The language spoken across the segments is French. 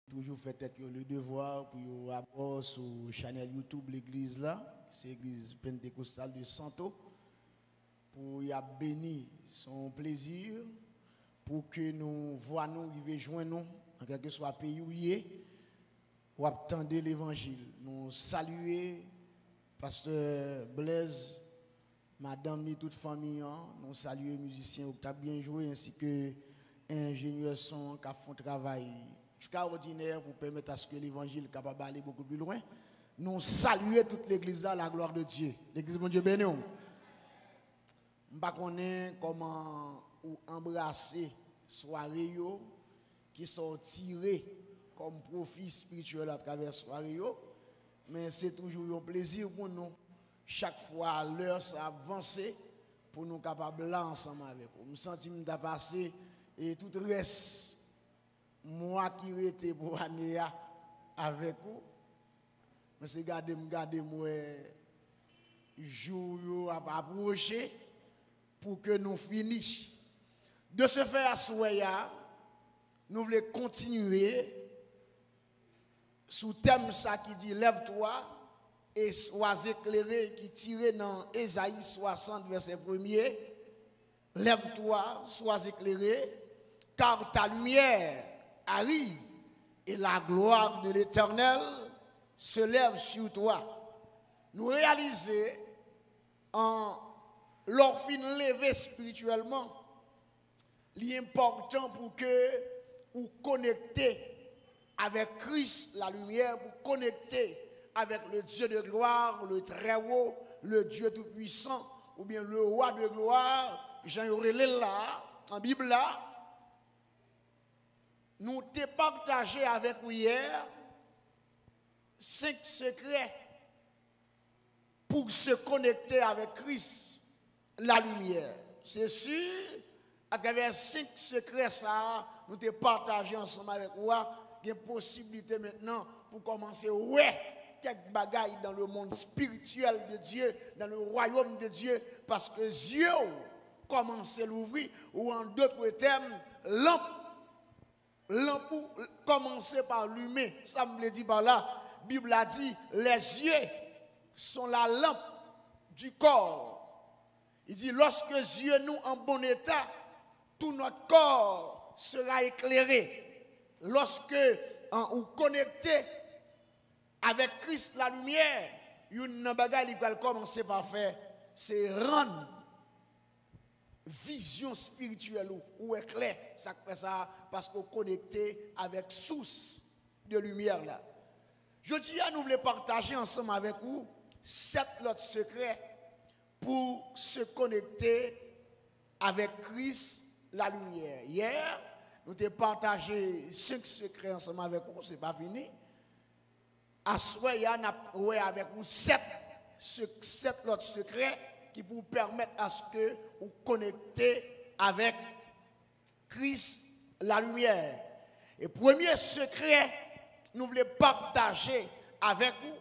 toujours fait le devoir pour avoir sur la chaîne YouTube l'église là, c'est l'église pentecôtale de Santo, pour y bénir son plaisir, pour que nous voyons arriver joindre nous, en quelque soit pays où il est, pour attendre l'évangile. Nous saluer pasteur Blaise, madame et toute famille, nous saluer musiciens qui ont bien joué ainsi que ingénieurs son qui font un travail extraordinaire pour permettre à ce que l'évangile soit capable d'aller beaucoup plus loin. Nous saluer toute l'église à la gloire de Dieu. L'église de Dieu béni. Je ne sais pas comment embrasser soirée qui sont tirés comme profit spirituel à travers la soirée, mais c'est toujours un plaisir pour nous. Chaque fois, l'heure s'avance pour nous capables là ensemble avec vous. Je me sens que je passé et tout le reste, moi qui étais pour année avec vous, mais c'est garder moi jour à approcher pour que nous finissions. De ce fait, à Soya, nous voulons continuer sous thème ça qui dit lève-toi et sois éclairé, qui tire dans Ésaïe 60 verset 1er. Lève-toi, sois éclairé, car ta lumière arrive et la gloire de l'Éternel se lève sur toi. Nous réalisons en leur fin lever spirituellement, l'important pour que vous connectez avec Christ, la lumière, pour connecter avec le Dieu de gloire, le très haut, le Dieu tout-puissant, ou bien le roi de gloire, Jean-Aurélé là, en Bible là, nous t'ai partagé avec vous hier 5 secrets pour se connecter avec Christ, la lumière. C'est sûr, à travers 5 secrets, ça, nous t'ai partagé ensemble avec vous. Il y a une possibilité maintenant pour commencer, ouais, quelques bagailles dans le monde spirituel de Dieu, dans le royaume de Dieu, parce que Dieu commence à l'ouvrir, ou en d'autres termes, lampe commencer par l'humain. Ça me dit par là, la Bible a dit, les yeux sont la lampe du corps. Il dit, lorsque Dieu nous en bon état, tout notre corps sera éclairé. Lorsque on connecté avec Christ la lumière, une bagaille qui va commencer par faire, c'est rendre vision spirituelle ou éclair. Ça fait ça parce qu'on connecté avec source de lumière là. Je dis à nous voulons partager ensemble avec vous 7 autres secrets pour se connecter avec Christ la lumière. Hier, nous avons partagé 5 secrets ensemble avec vous, ce n'est pas fini. À Soya, nous avons avec vous 7 autres secrets qui vous permettent à ce que vous connectez avec Christ la lumière. Et premier secret, nous voulons partager avec vous,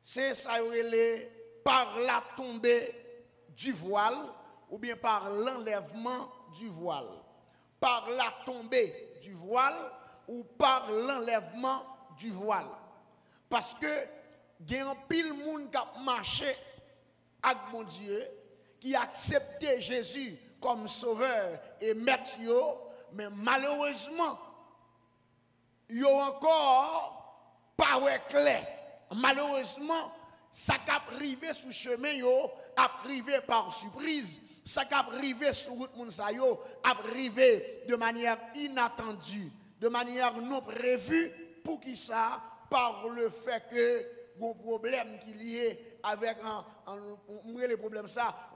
c'est ça, par la tombée du voile ou bien par l'enlèvement du voile. Par la tombée du voile ou par l'enlèvement du voile. Parce que il y a un pile monde qui a marché avec mon Dieu, qui a accepté Jésus comme sauveur et maître, mais malheureusement, il y a encore pas clair. Malheureusement, ça qui a privé sous chemin, a privé par surprise. Ça qui a privé sur route Mounsayo, a privé de manière inattendue, de manière non prévue, pour qui ça, par le fait que bon problème qui est lié avec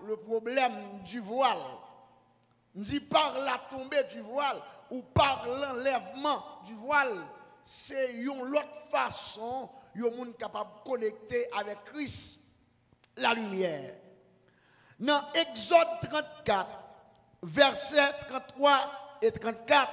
le problème du voile. On dit par la tombée du voile ou par l'enlèvement du voile, c'est une autre façon de monde capable de connecter avec Christ la lumière. Dans Exode 34, versets 33 et 34, la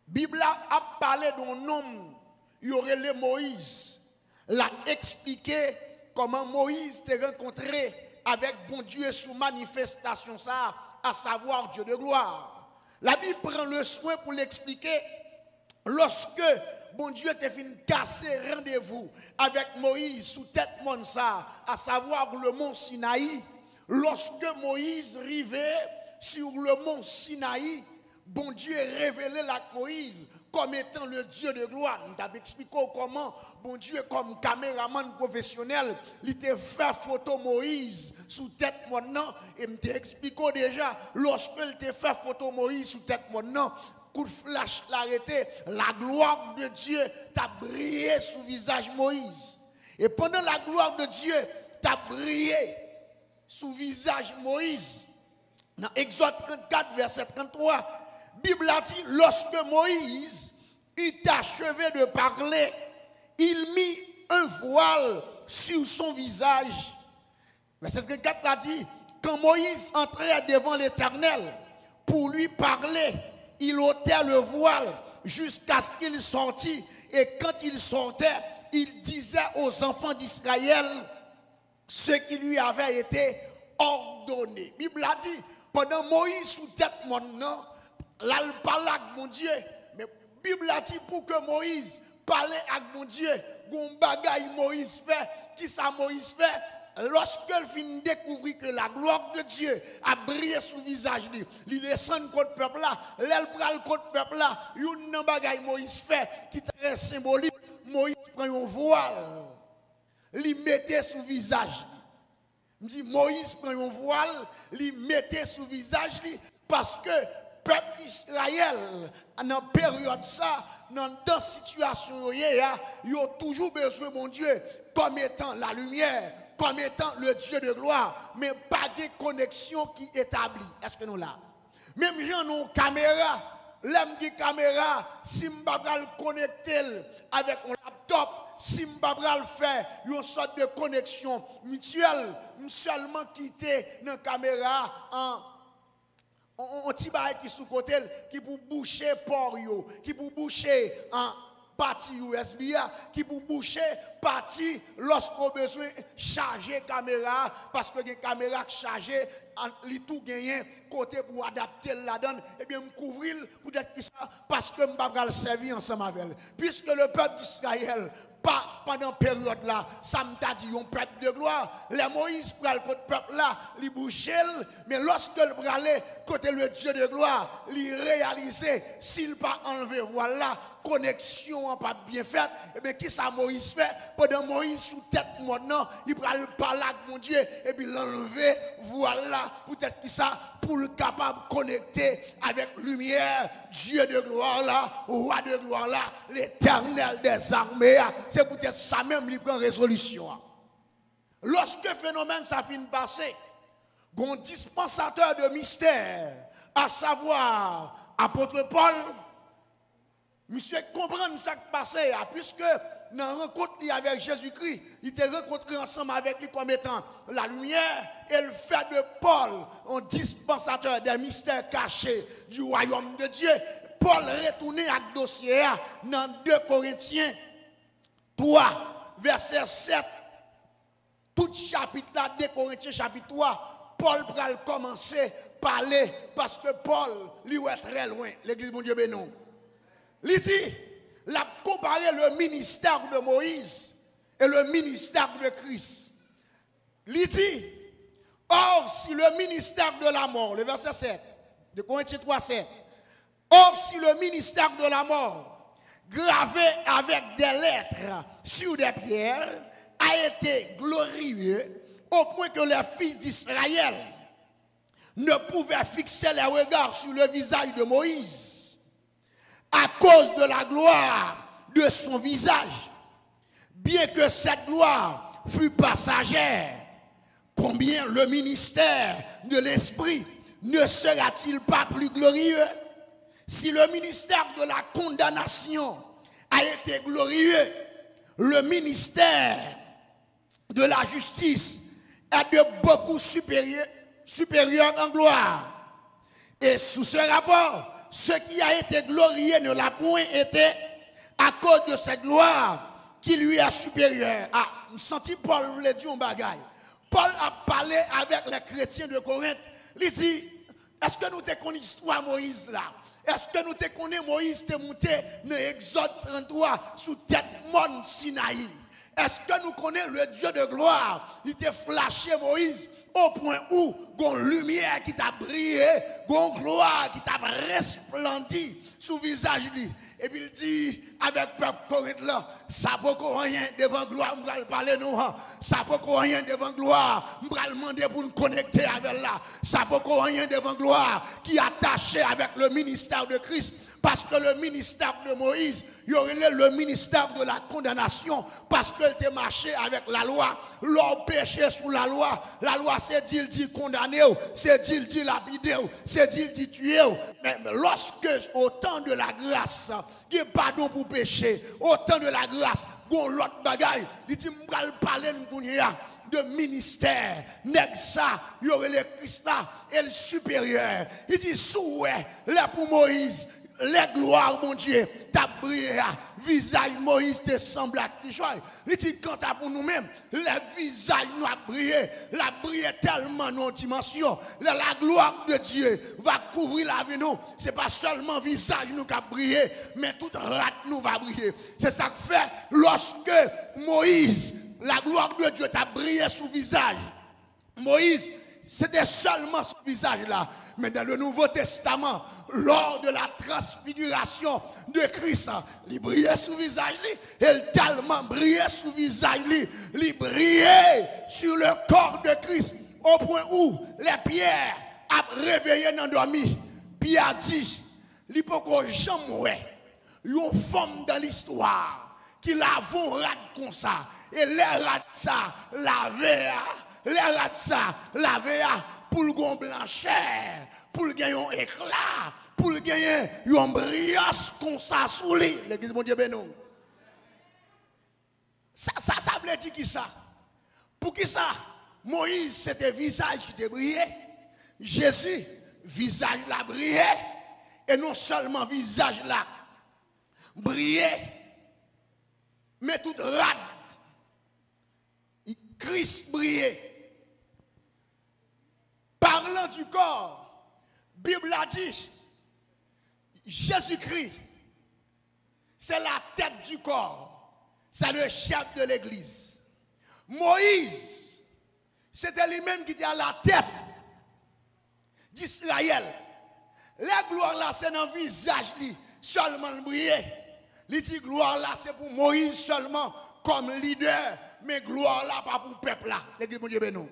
Bible a parlé d'un homme, il y aurait le Moïse, l'a expliqué comment Moïse s'est rencontré avec bon Dieu sous manifestation ça, à savoir Dieu de gloire. La Bible prend le soin pour l'expliquer lorsque bon Dieu te fin casser rendez-vous avec Moïse sous tête Monsa, à savoir le mont Sinaï, lorsque Moïse arrivait sur le mont Sinaï, bon Dieu révélé à Moïse comme étant le Dieu de gloire. Nous t'avons expliqué comment bon Dieu comme caméraman professionnel, il t'a fait photo Moïse sous tête maintenant et me t'a expliqué déjà lorsque il t'a fait photo Moïse sous tête maintenant, coup de flash l'arrêté, la gloire de Dieu t'a brillé sous visage Moïse. Et pendant la gloire de Dieu t'a brillé sous visage Moïse. Dans Exode 34 verset 33, Bible a dit, lorsque Moïse eut achevé de parler, il mit un voile sur son visage. Verset 34 a dit, quand Moïse entrait devant l'Éternel pour lui parler, il ôtait le voile jusqu'à ce qu'il sortît. Et quand il sortait, il disait aux enfants d'Israël ce qui lui avait été ordonné. La Bible a dit, pendant Moïse sous tête maintenant, là, il parlait avec mon Dieu. Mais la Bible a dit pour que Moïse parle avec mon Dieu, gon bagaille Moïse fait, qui ça Moïse fait? Lorsqu'il finit de découvrir que la gloire de Dieu a brillé sous le visage, il descend contre le peuple là, l'aile pral contre le peuple là, une bagaille Moïse fait, qui est très symbolique, Moïse prend un voile, il mettait sous le visage. Je dis Moïse prend un voile, il mettait sous le visage parce que peuple Israël, dans la période ça, dans la situation, il a toujours besoin de mon Dieu comme étant la lumière, comme étant le Dieu de gloire, mais pas de connexion qui établit. Est-ce que nous là? Même gens ont caméra, l'aime dit caméra, si je ne connecter avec un laptop, si je ne faire une sorte de connexion mutuelle, seulement quitter la caméra on petit bail qui sous côté qui pour boucher port yo, qui pour boucher en partie USB, qui pour boucher partie lorsqu'on besoin charger caméra parce que les caméras chargées li tout gagné côté pour adapter la donne et bien me couvrir pour dire ça parce que m'pa le servir ensemble avec elle. Puisque le peuple d'Israël pas pendant la période là, ça m'a dit un peuple de gloire. Les Moïse pral côté peuple là, il bouchait, mais lorsque le bralé côté le Dieu de gloire, il réalisait s'il pas enlevé voilà connexion pas bien faite, et bien qui ça Moïse fait pendant Moïse sous tête maintenant, il pral parler avec mon Dieu et puis l'enlever voilà peut-être qui ça pour le capable de connecter avec lumière, Dieu de gloire là, roi de gloire là, l'Éternel des armées. C'est peut-être ça même qui prend résolution. Lorsque le phénomène ça finit de passer, un dispensateur de mystère, à savoir apôtre Paul, monsieur comprendre ce qui passé, puisque dans la rencontre avec Jésus-Christ, il était rencontré ensemble avec lui comme étant la lumière et le fait de Paul, un dispensateur des mystères cachés du royaume de Dieu. Paul retourné à ce dossier dans 2 Corinthiens 3, verset 7. Tout chapitre là, 2 Corinthiens chapitre 3, Paul va commencer à parler parce que Paul, lui, est très loin. L'église, mon Dieu, bénon. Il dit, il a comparé le ministère de Moïse et le ministère de Christ. Il dit, or, si le ministère de la mort, le verset 7, de Corinthiens 3, 7, or, si le ministère de la mort, gravé avec des lettres sur des pierres, a été glorieux au point que les fils d'Israël ne pouvaient fixer les regards sur le visage de Moïse à cause de la gloire de son visage, bien que cette gloire fût passagère. Combien le ministère de l'Esprit ne sera-t-il pas plus glorieux? Si le ministère de la condamnation a été glorieux, le ministère de la justice est de beaucoup supérieur en gloire. Et sous ce rapport, ce qui a été glorieux ne l'a point été à cause de cette gloire qui lui est supérieure. Ah, je sens Paul voulait dire un bagaille. Paul a parlé avec les chrétiens de Corinthe. Il dit, est-ce que nous te connaissons l'histoire Moïse là? Est-ce que nous te connaissons Moïse te monté dans Exode 33 sous tête Mont Sinaï? Est-ce que nous connaissons le Dieu de gloire? Il t'a flashé Moïse au point où gon lumière qui t'a brillé, gon gloire qui t'a resplendi sous visage lui. Et puis il dit avec peuple Corinthe là, ça peut rien devant gloire, on va parler nous, ça peut rien devant gloire, on va demander pour nous connecter avec là, ça peut rien devant gloire qui est attaché avec le ministère de Christ, parce que le ministère de Moïse, il y aurait le ministère de la condamnation, parce qu'il était marché avec la loi, l'homme péché sous la loi c'est dit condamné, c'est dit lapider, c'est dit tuer, mais lorsque au temps de la grâce, il y a pardon pour péché, au temps de la grâce, gon l'autre bagaille, il dit m'gal parler de ministère, nèg ça, il y aurait le Christ là et le supérieur. Il dit souhait là pour Moïse, les gloires mon Dieu, t'as brillé, visage Moïse te semble à Tichoy. Il dit quand t'as pour nous-mêmes, le visage nous a brillé, la brillé tellement nos dimensions, la gloire de Dieu va couvrir la vie nous. C'est pas seulement visage nous qui a brillé, mais toute rate nous va briller. C'est ça que fait lorsque Moïse, la gloire de Dieu t'a brillé sous visage. Moïse, c'était seulement son visage là. Mais dans le Nouveau Testament, lors de la transfiguration de Christ, il brillait sous le visage, il tellement brillait sous le visage, il brillait sur le corps de Christ, au point où les pierres a réveillé dans l'endormi. Pierre a dit, il ne peut jamais une femme dans l'histoire qui l'avons rat comme ça, et les rats ça, les rats ça, pour le gon blancheur, pour le gagner un éclat, pour le gagner une brillance comme ça sous lui. L'église, mon Dieu, ben non. Ça veut dire qui ça? Pour qui ça? Moïse, c'était visage qui te brillait. Jésus, visage la brillait. Et non seulement visage là brillait, mais tout rade. Christ brillait. Parlant du corps, Bible a dit, Jésus-Christ, c'est la tête du corps, c'est le chef de l'église. Moïse, c'était lui-même qui était à la tête d'Israël. La gloire là, c'est dans le visage seulement briller. La gloire là, c'est pour Moïse seulement comme leader, mais gloire là, pas pour le peuple là. L'église, mon Dieu, bénou.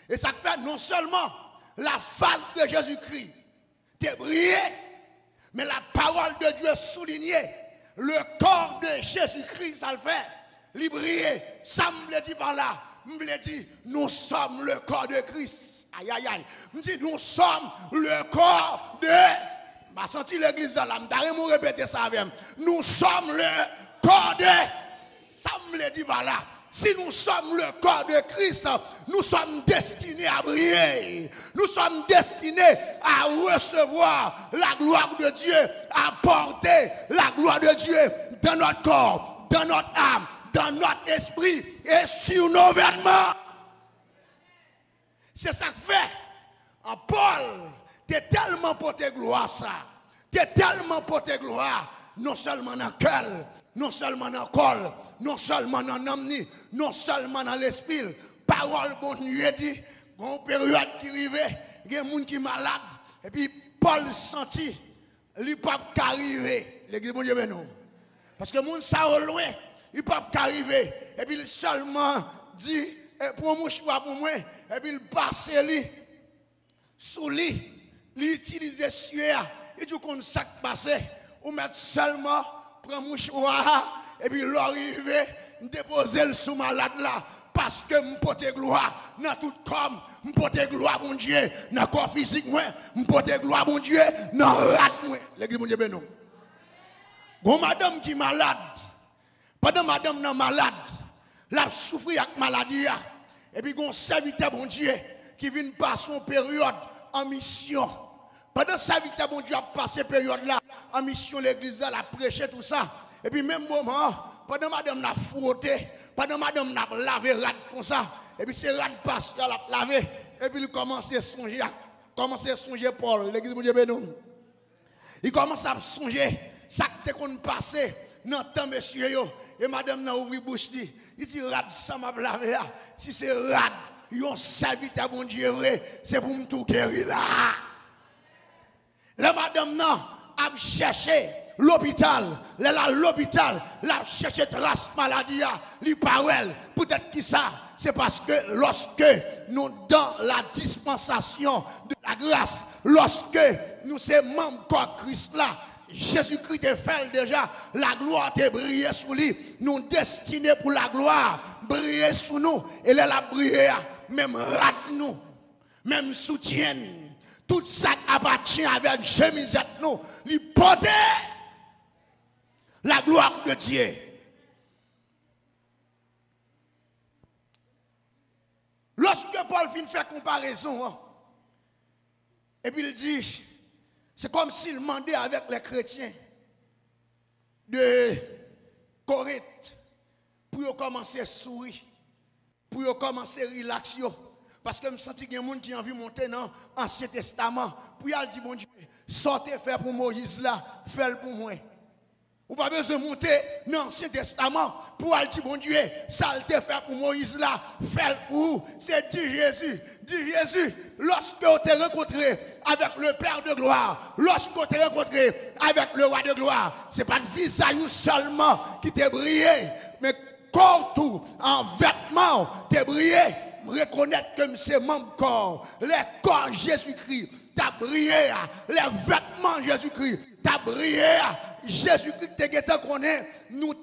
Et ça fait non seulement la face de Jésus-Christ t'est brillé, mais la parole de Dieu soulignée, le corps de Jésus-Christ, ça le fait, il brille. Ça me dit par là, me dit, nous sommes le corps de Christ. Aïe, aïe, aïe. Me dit, nous sommes le corps de... M'a senti l'église là, me répéter ça avec. Nous sommes le corps de... Ça me dit par là. Si nous sommes le corps de Christ, nous sommes destinés à briller. Nous sommes destinés à recevoir la gloire de Dieu, à porter la gloire de Dieu dans notre corps, dans notre âme, dans notre esprit et sur nos vêtements. C'est ça que fait. En Paul, tu es tellement porté gloire ça. Tu es tellement porté gloire, non seulement dans le cœur, non seulement dans le corps, non seulement dans l'âme, non seulement dans l'esprit. Parole, bon Dieu dit, une période qui arrivait, il y a des gens qui sont malades. Et puis Paul sentit, il ne peut pas arriver. L'église, bon Dieu, non. Parce que les gens sont loin, il ne peut pas arriver. Et puis il seulement dit, pour un mouchoir pour moi, et puis il passe lui, sous lui, il utilise sueur. Et du coup, ça qui passe, ou mettre seulement, prendre un mouchoir, et puis l'arriver, déposer le sous malade là. Parce que je porte gloire dans tout corps, je porte gloire mon Dieu dans le corps physique, je porte gloire mon Dieu dans le rat. L'église, mon Dieu, ben non. Bon, madame qui est malade, pendant madame est malade, elle souffre avec maladie, et puis un serviteur, mon Dieu, qui vient passer une période en mission. Pendant sa vie, mon Dieu a passé cette période-là en mission, l'église, elle a prêché tout ça. Et puis, même moment, pendant madame a frotté, pendant madame a lavé rat comme ça, et puis c'est rat passe, elle a lavé, et puis il commence à songer Paul, l'église de Dieu bénou. Il commence à songer ça qui qu'on passé dans le temps monsieur yo et madame n'a ouvert bouche dit il dit rad ça m'a lavé si c'est rad yon serviteur bon Dieu vrai c'est pour me tout guérir là. La madame n'a a cherché l'hôpital, l'hôpital, l'a cherché trace maladie li parel peut-être qui ça c'est parce que lorsque nous dans la dispensation de la grâce, lorsque nous sommes membres de Christ là, Jésus-Christ te fait déjà, la gloire te brille sous lui, nous destinés pour la gloire, briller sous nous, et elle a brillé, même rate nous, même soutien, tout ça appartient avec chemise nous, lui porter la gloire de Dieu. Lorsque Paul finit faire comparaison, et puis il dit, c'est comme s'il demandait avec les chrétiens de Corinthe pour commencer à sourire, pour commencer à relaxer. Parce que je sens qu'il y a des gens qui ont envie de monter dans l'Ancien Testament, pour aller dire, bon Dieu, sortez faire pour Moïse là, faites pour moi. Ou pas besoin de monter dans l'Ancien Testament pour aller dire, bon Dieu, ça le fait pour Moïse là, fait pour c'est dit Jésus. Dit Jésus, lorsque on t'est rencontré avec le Père de gloire, lorsque on t'est rencontré avec le Roi de gloire, ce n'est pas le visage seulement qui t'a brillé, mais corps tout, en vêtements, t'es brillé. Reconnaître que c'est mon corps, les corps Jésus-Christ, t'as brillé, les vêtements Jésus-Christ, t'as brillé. Jésus-Christ te connaît, nous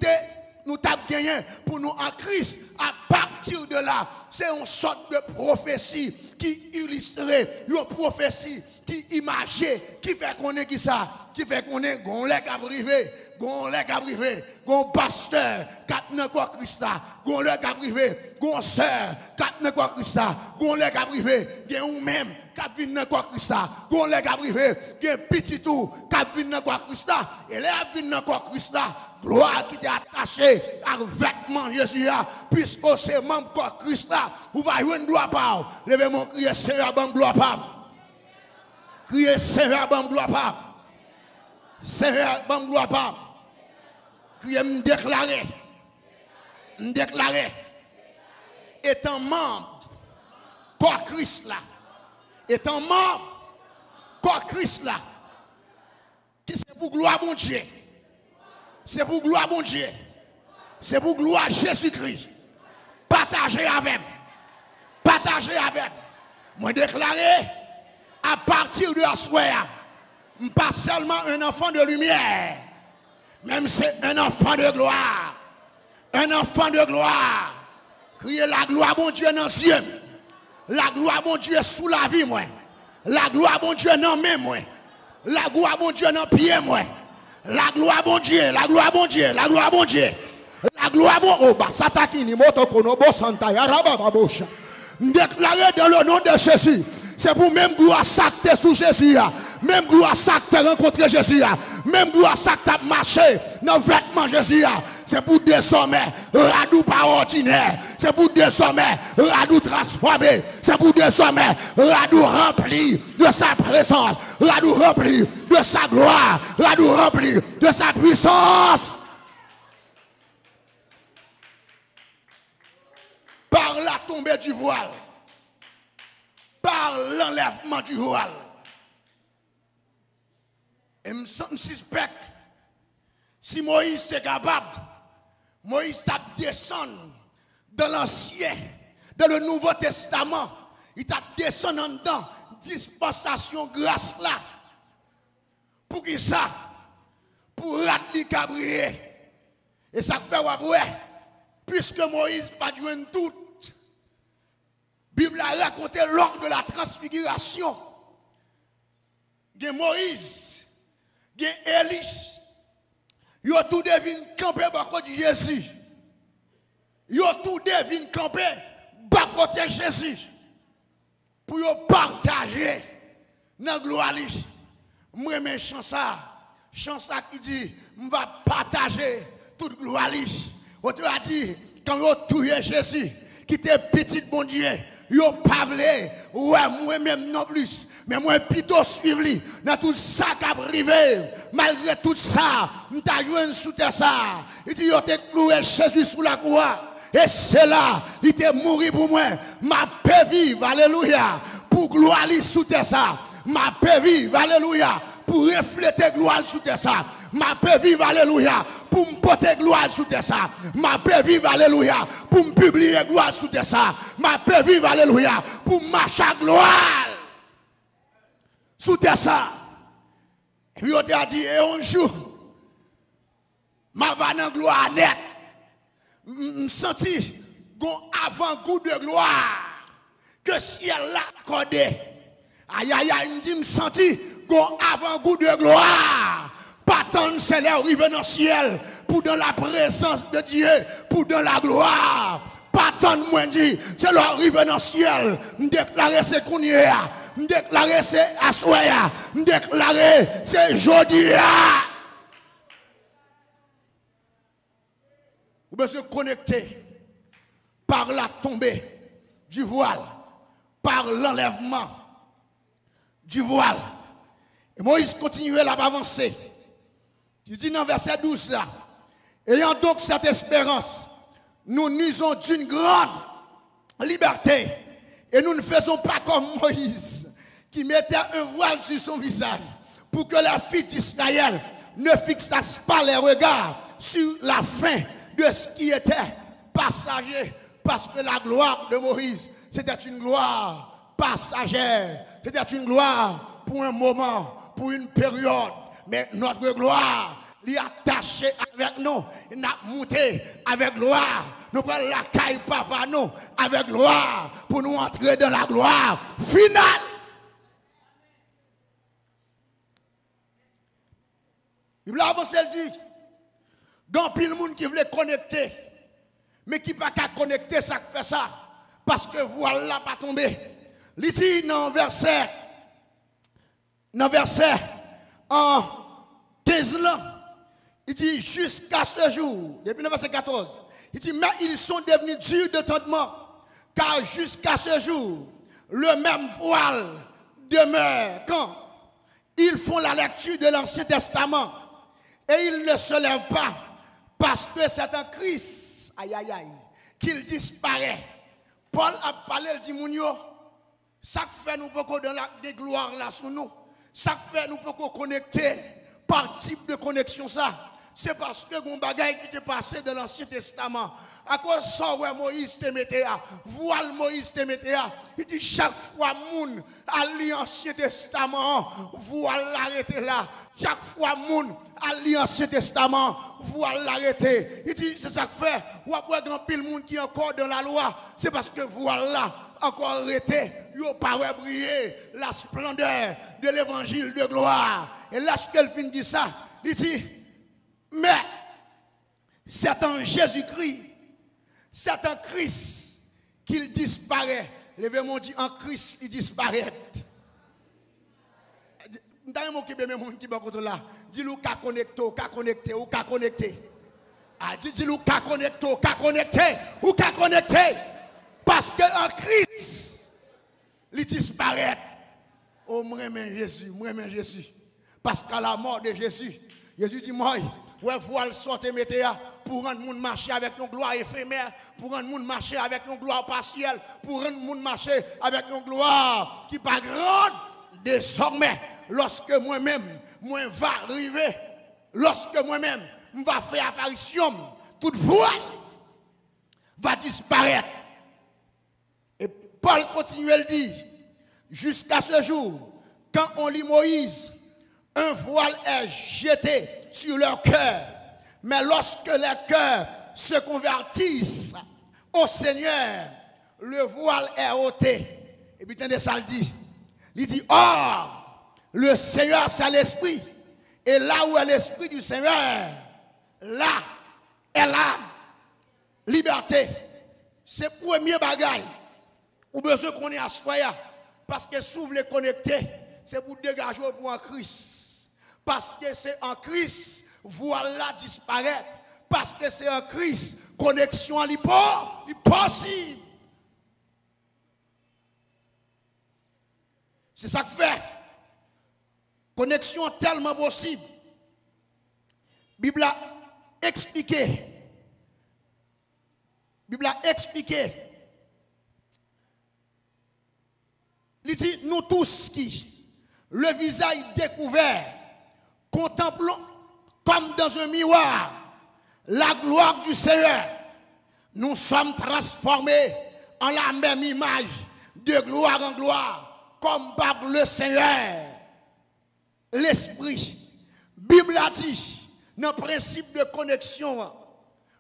t'as gagné pour nous en Christ. À partir de là, c'est une sorte de prophétie qui illustrait, une prophétie qui imageait, qui fait qu'on est qui ça, qui fait qu'on est gon lèg à privé, gon lèg à privé, gon pasteur, quatre nan quoi Christ, gon lèg à privé, gon sœur, quatre nan quoi Christ, gon lèg à privé, gen ou même qui vient dans quoi Christ, gon lèg à privé, gen petit tout, qui vient dans quoi Christ, et là vient dans quoi Christ, gloire qui t'est attachée à vêtement Jésus, puisque c'est membre quoi Christ là, vous va jouer une gloire pas. Levez mon crier Seigneur, bon gloire pas. Crier Seigneur, bon gloire pas. Seigneur, bon gloire pas. Crier me déclarer. Étant membre quoi Christ là. Étant membre quoi Christ là. Qui c'est pour gloire mon Dieu. C'est pour gloire mon Dieu. C'est pour gloire Jésus-Christ. Partagez avec. Partagez avec. Moi déclarer à partir de ce soir, pas seulement un enfant de lumière, même c'est un enfant de gloire. Un enfant de gloire. Criez la gloire mon Dieu dans les yeux. La gloire mon Dieu sous la vie moi. La gloire mon Dieu dans mes moi. La gloire mon Dieu dans pied moi. La gloire mon Dieu, la gloire mon Dieu, la gloire mon Dieu. La gloire mon Dieu. Oh, bah, Satakini, moto konobo santa yaraba babosha. Déclaré dans le nom de Jésus. C'est pour même gloire sacrée sous Jésus. Même gloire sacrée rencontrer Jésus. Même gloire sacrée marcher dans le vêtement Jésus. C'est pour désormais radou pas ordinaire. C'est pour désormais radou transformé. C'est pour désormais radou rempli de sa présence. Radou rempli de sa gloire. Radou rempli de sa puissance. Par la tombée du voile. Par l'enlèvement du voile. Et je me suspecte, si Moïse est capable, Moïse t'a descendu dans l'Ancien, dans le Nouveau Testament, il t'a descendu dans dispensation grâce là. Pour qui ça? Pour rater cabrier. Et ça fait ouais, puisque Moïse n'a pas joué tout. La Bible a raconté lors de la transfiguration. Il y a Moïse, il y a Élie. Ils ont tout devine camper par côté Jésus. Ils ont tout devine camper par côté Jésus. Pour partager dans la gloire. Moi, je chante ça qui dit, je vais partager toute gloire. On te a dit, quand vous tuez Jésus, qui était petit bon Dieu, yo parlé, ouais, moi-même non plus. Mais moi, plutôt suivre lui dans tout ça qui a privé. Malgré tout ça, je t'ai joué sous terre ça. Il dit, il t'a cloué Jésus sous la croix. Et c'est là, il était mort pour moi. Ma paix vive, alléluia. Pour gloire sous terre ça. Ma paix vive, alléluia. Pour refléter gloire sous terre ça. Ma paix vive, alléluia. Pour me porter gloire sous terre ça. Ma paix vive, alléluia. Pour me publier gloire sous terre ça. Ma paix vive, alléluia. Pour marcher à gloire sous terre ça. Et puis on t'a dit, et un jour, ma va dans gloire net. Je senti un avant-goût de gloire que ciel l'a accordé. Aïe aïe aïe, je me senti un avant-goût de gloire. Pas tant de c'est arrivé dans le ciel pour dans la présence de Dieu, pour dans la gloire. Pas tant de moi dit, c'est l'arrivée dans le ciel. Je déclare c'est qu'on y est. Je déclare c'est assoya. Je déclare c'est jeudi. Vous pouvez se connecter par la tombée du voile, par l'enlèvement du voile. Et Moïse continuait là à avancer. Il dit dans verset 12 là, ayant donc cette espérance, nous nuisons d'une grande liberté et nous ne faisons pas comme Moïse qui mettait un voile sur son visage pour que la fille d'Israël ne fixasse pas les regards sur la fin de ce qui était passager, parce que la gloire de Moïse, c'était une gloire passagère, c'était une gloire pour un moment, pour une période, mais notre gloire, il est attaché avec nous, il a monté avec gloire, nous prenons la caille papa nous, avec gloire, pour nous entrer dans la gloire finale. Il a avancé, il dit, dans pile le monde qui voulait connecter, mais qui n'a pas connecter, ça fait ça. Parce que voilà pas tombé. Ici, dans verset en 15 ans, il dit jusqu'à ce jour, depuis le verset 14, il dit mais ils sont devenus durs de tentement, car jusqu'à ce jour, le même voile demeure quand ils font la lecture de l'Ancien Testament et ils ne se lèvent pas. Parce que c'est un Christ, aïe aïe aïe, qu'il disparaît. Paul a parlé, il dit, Mounio, ça fait nous beaucoup de la gloire là sous nous. Ça fait nous beaucoup connecter par type de connexion ça. C'est parce que mon bagage qui était passé dans l'Ancien Testament. À cause de ça, Moïse te mettait à, voile Moïse te mettait à. Il dit chaque fois, moun, à l'Ancien Testament, voile l'arrêter là. Chaque fois, moun, à l'Ancien Testament, voile l'arrêter. Il dit, c'est ça que fait, ou après grand pile monde qui est encore dans la loi, c'est parce que voile là, encore arrêté, il n'a pas briller la splendeur de l'évangile de gloire. Et là, ce qu'elle finit dit ça, il dit, mais c'est en Jésus-Christ. C'est en Christ qu'il disparaît. Levez-moi dit en Christ, il disparaît. Dans un mot qui est même qui est là, dis-le qu'à connecter, qu'à connecter, ou qu'à connecter. Ah, dis-le qu'à connecter, qu'à connecter, ou qu'à connecter. Parce qu'en Christ, il disparaît. Oh, moi, Jésus, Jésus. Parce qu'à la mort de Jésus, Jésus dit, moi, ouais, voile sortir, mettez pour rendre le monde marcher avec une gloire éphémère, pour rendre le monde marcher avec une gloire partielle, pour rendre le monde marcher avec une gloire qui n'est pas grande. Désormais, lorsque moi-même, moi va arriver, lorsque moi-même, va faire apparition, toute voile va disparaître. Et Paul continue à le dire, jusqu'à ce jour, quand on lit Moïse, un voile est jeté sur leur cœur. Mais lorsque les cœurs se convertissent au Seigneur, le voile est ôté. Et puis, tenez ça, il dit, or, le Seigneur, c'est l'Esprit. Et là où est l'Esprit du Seigneur, là est la liberté. C'est le premier bagage. Ou besoin qu'on ait à soi. Parce que si vous voulez connecter, c'est pour dégager pour un Christ. Parce que c'est en Christ, voilà disparaître. Parce que c'est en Christ, connexion à possible. C'est ça que fait. Connexion tellement possible. Bible a expliqué. Bible a expliqué. Il dit, nous tous qui, le visage découvert, contemplons comme dans un miroir la gloire du Seigneur. Nous sommes transformés en la même image, de gloire en gloire, comme par le Seigneur. L'Esprit. Bible a dit, dans le principe de connexion,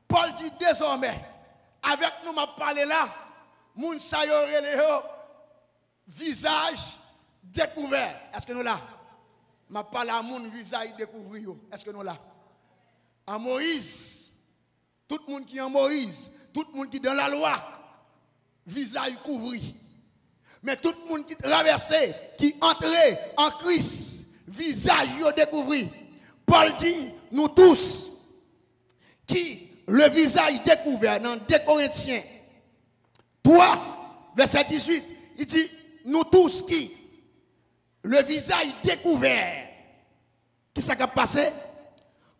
Paul dit désormais, avec nous, m'a parlé là, moun sa yo rele visage découvert. Est-ce que nous là? M'a parlé à moun visage découvert. Est-ce que nous là? En Moïse, tout le monde qui est en Moïse, tout le monde qui est dans la loi, visage couvri. Mais tout le monde qui traversait, qui entrait en Christ, visage découvert. Paul dit, nous tous, qui le visage découvert dans 2 Corinthiens 3, verset 18, il dit, nous tous qui, le visage découvert, qui s'est passé,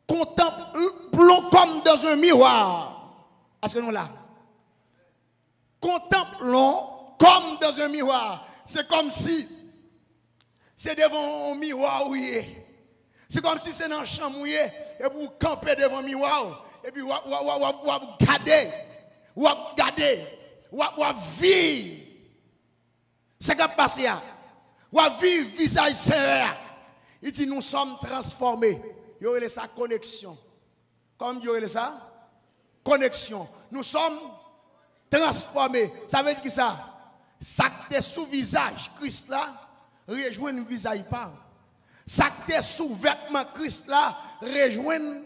contemplons comme dans un miroir. Est-ce que nous là? Contemplons comme dans un miroir. C'est comme si c'est devant un miroir mouillé. C'est comme si c'est dans un champ mouillé et vous campez devant un miroir et puis vous regardez, vous vivre. C'est ce qui passe là. Vous vivre visage serré. Il dit nous sommes transformés. Il y aurait ça connexion. Comme il y aurait ça connexion. Nous sommes transformés. Ça veut dire que ça qui est sous visage Christ là rejoint le visage pas. Ça qui est sous vêtement Christ là rejoint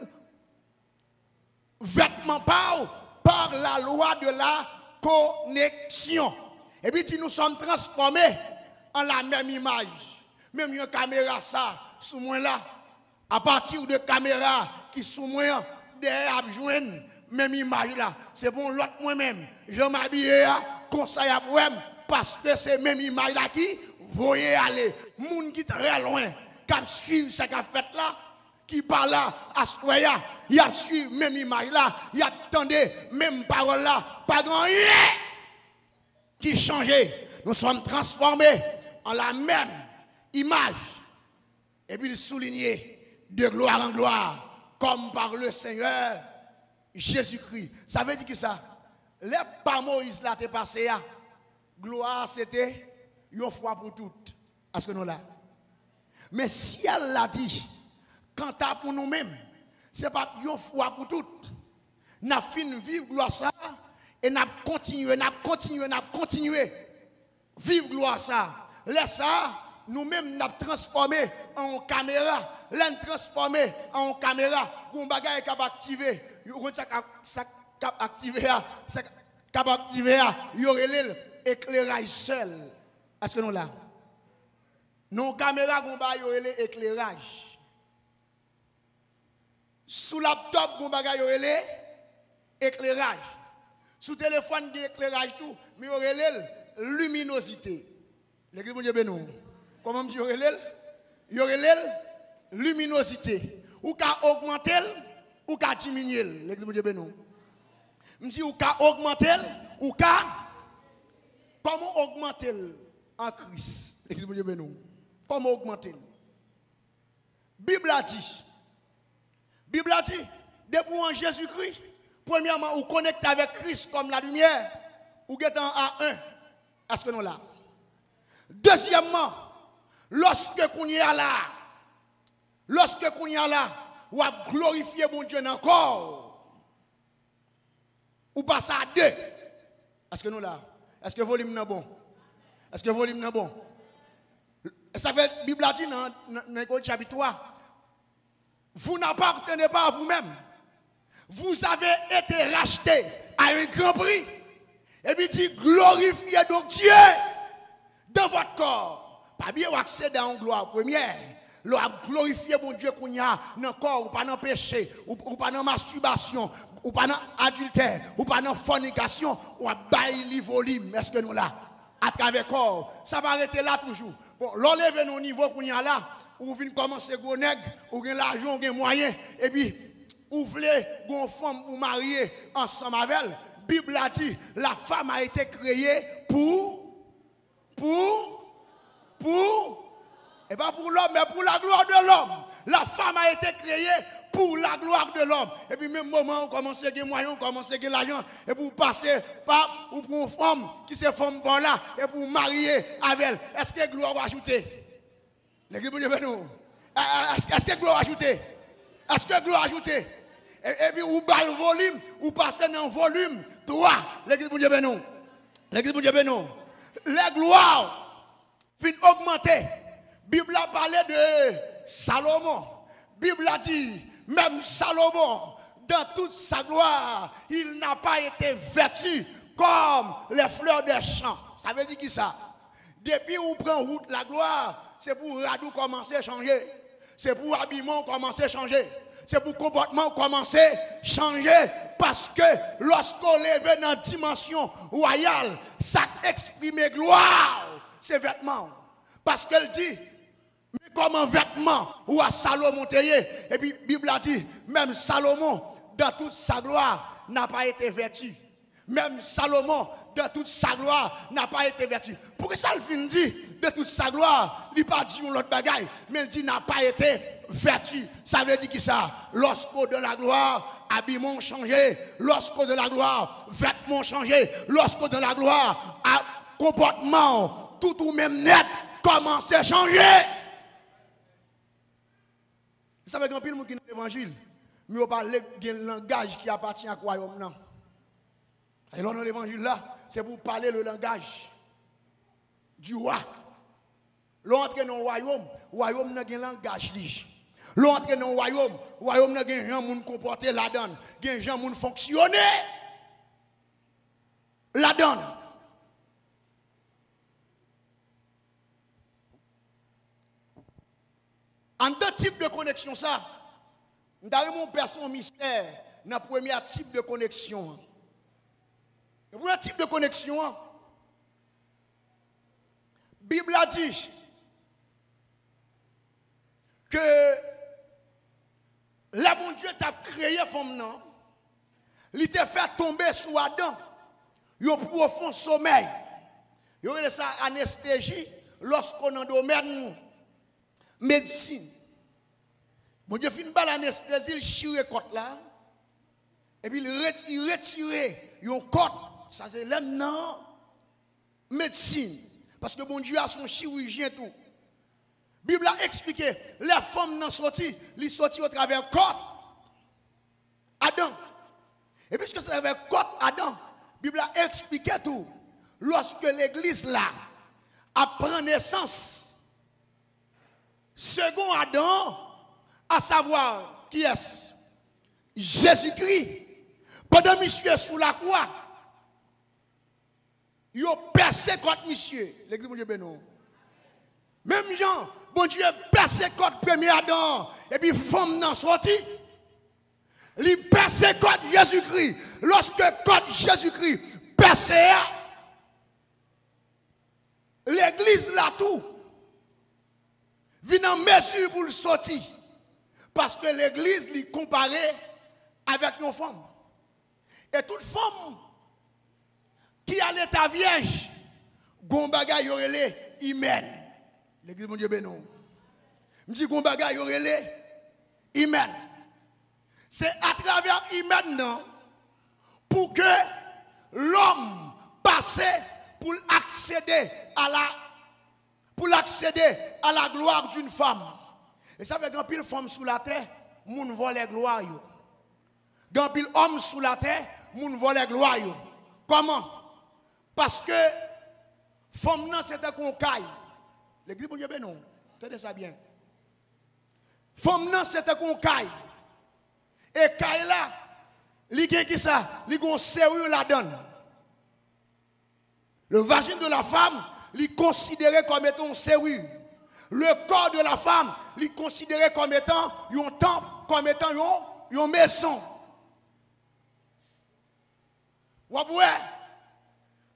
vêtement par la loi de la connexion. Et puis nous sommes transformés en la même image. Même une caméra ça sous moi là, à partir de caméra qui sous moi derrière joindre même image là, c'est bon l'autre moi-même. Je m'habille conseil à moi parce que c'est même image là qui voyez aller. Moun qui très loin, qui suivre ce qu'a fait là, qui parle là à Soya, il a suivi même image là, il attendait même parole là, pas grand rien qui changeait. Nous sommes transformés en la même image. Et puis il souligner de gloire en gloire, comme par le Seigneur Jésus-Christ. Ça veut dire que ça, les pas Moïse là t'es passé à gloire c'était une fois pour toutes. Est-ce que nous là? Mais si elle l'a dit, quant à pour nous-mêmes, c'est pas une fois pour toutes. Nous avons fini vivre gloire ça et nous continué, vivre gloire ça. Laisse ça, nous-mêmes nous avons transformé en caméra. L'un transformé en caméra. Pour un bagage qui activé. Ça activé, il y aurait l'éclairage seul. Est-ce que nous là? Nos caméras, il y aurait l'éclairage. Sous laptop, il y aurait l'éclairage. Sous téléphone, il y a l'éclairage tout, mais il y aurait luminosité. Comment il y aurait luminosité. Ou qu'à augmenter, ou qu'à diminuer. Je dis ou qu'à augmenter, ou qu'à comment augmenter en Christ. Comment augmenter? Bible a dit, depuis en Jésus-Christ, premièrement, vous connectez avec Christ comme la lumière, ou êtes en A1. Est-ce que nous là? Deuxièmement, lorsque vous y a là, vous avez glorifié mon Dieu encore, ou passez à 2. Est-ce que nous là? Est-ce que le volume est bon? Est-ce que le volume est bon? Ça fait, la Bible a dit dans le chapitre 3, vous n'appartenez pas à vous-même. Vous avez été rachetés à un grand prix. Et puis dit, glorifiez donc Dieu dans votre corps. Pas bien accéder en gloire première. L'on a glorifié mon Dieu qu'on y a dans le corps, ou pas dans le péché, ou pas dans la masturbation, ou pas dans l'adultère, ou pas dans la fornication, ou à bailler le volume. Est-ce que nous là? à travers le corps. Ça va arrêter là toujours. Bon, l'enlever nos niveaux qu'on y a là, ou vient commencer gros nègre, ou gain l'argent, ou gain moyen, et puis, ou voulez une femme ou marier ensemble avec elle. Bible a dit, la femme a été créée et pas pour l'homme, mais pour la gloire de l'homme. La femme a été créée pour la gloire de l'homme. Et puis, même moment, on commence à gagner moyen, on commence à gagner l'argent, et pour passer par, ou pour une femme qui se forme bon là, et pour marier avec elle. Est-ce que gloire va ajouter? L'église de nous. Est-ce que gloire va ajouter? Est-ce que gloire va ajouter? Et puis, ou bas le volume, ou passer dans le volume 3. L'église de nous. L'église de nous. Les gloires finissent augmenter. Bible a parlé de Salomon. Bible a dit, même Salomon, dans toute sa gloire, il n'a pas été vêtu comme les fleurs des champs. Ça veut dire qui ça? Depuis où on prend route la gloire, c'est pour radou commencer à changer. C'est pour habillement commencer à changer. C'est pour comportement commencer à changer. Parce que lorsqu'on lève dans la dimension royale, ça exprime gloire, c'est vêtements. Parce qu'elle dit, mais comme un vêtement, ou à Salomon taillé. Et puis, la Bible a dit, même Salomon, dans toute sa gloire, n'a pas été vêtu. Même Salomon, dans toute sa gloire, n'a pas été vêtu. Pourquoi ça le fin dit, de toute sa gloire, il n'a pas dit l'autre bagaille, mais il dit n'a pas été vêtu. Ça veut dire que ça, lorsqu'au de la gloire, habillement changé, lorsqu'au de la gloire, vêtements changés, lorsqu'au de la gloire, comportement, tout ou même net, commence à changer. Vous savez qu'il y a un qui dans l'évangile, mais on parle d'un langage qui appartient à quoi royaume. Et là, dans l'évangile là, c'est pour parler le langage du roi. L'entrée dans le royaume n'a pas langage. L'entrée dans le royaume n'a pas gens qui comporter la donne, des gens qui fonctionner la donne. En deux types de connexion, ça, nous avons mon personne mystère dans le premier type de connexion. Le premier type de connexion, la Bible a dit que là, mon Dieu t'a créé femme, il t'a fait tomber sous Adam, il a profond sommeil. Il y a ça anesthésie lorsqu'on est dans le domaine médecine. Mon Dieu finit par l'anesthésie, il chire côte là, et puis il retire une côte. Ça c'est l'homme non médecine. Parce que mon Dieu a son chirurgien tout. La Bible a expliqué, les femmes n'ont sorti, ils sortent au travers côte Adam. Et puisque c'est avec côte Adam, la Bible a expliqué tout. Lorsque l'église là apprend naissance, second Adam, à savoir qui est Jésus-Christ, pendant monsieur sous la croix, il a percé contre monsieur. L'église, mon Dieu, bénon. Même Jean, bon Dieu, percé contre premier Adam, et puis femme n'en sorti. Il percé contre Jésus-Christ. Lorsque contre Jésus-Christ percé, l'église là tout, vient en mesure pour le sortir. Parce que l'église lui comparée avec une femme. Et toute femme qui a l'état vierge, Gombaga yorele hymen. L'église, mon Dieu, bénon. Je dis Gombaga yorele hymen. C'est à travers hymen, non, pour que l'homme passe pour accéder à la gloire d'une femme. Et ça fait grand pile femme sous la terre, moun vole gloire yo. Grand pile homme sous la terre, moun vole gloire yo. Comment? Parce que femme nan c'était qu'on caille. L'église pour Dieu ben non. Tenez ça bien. Femme nan c'était qu'on caille. Et caille là, li gen qui ça? Li gon serrure la donne. Le vagin de la femme, li considéré comme étant une serrure. Le corps de la femme, li considéré comme étant un temple, comme étant une maison.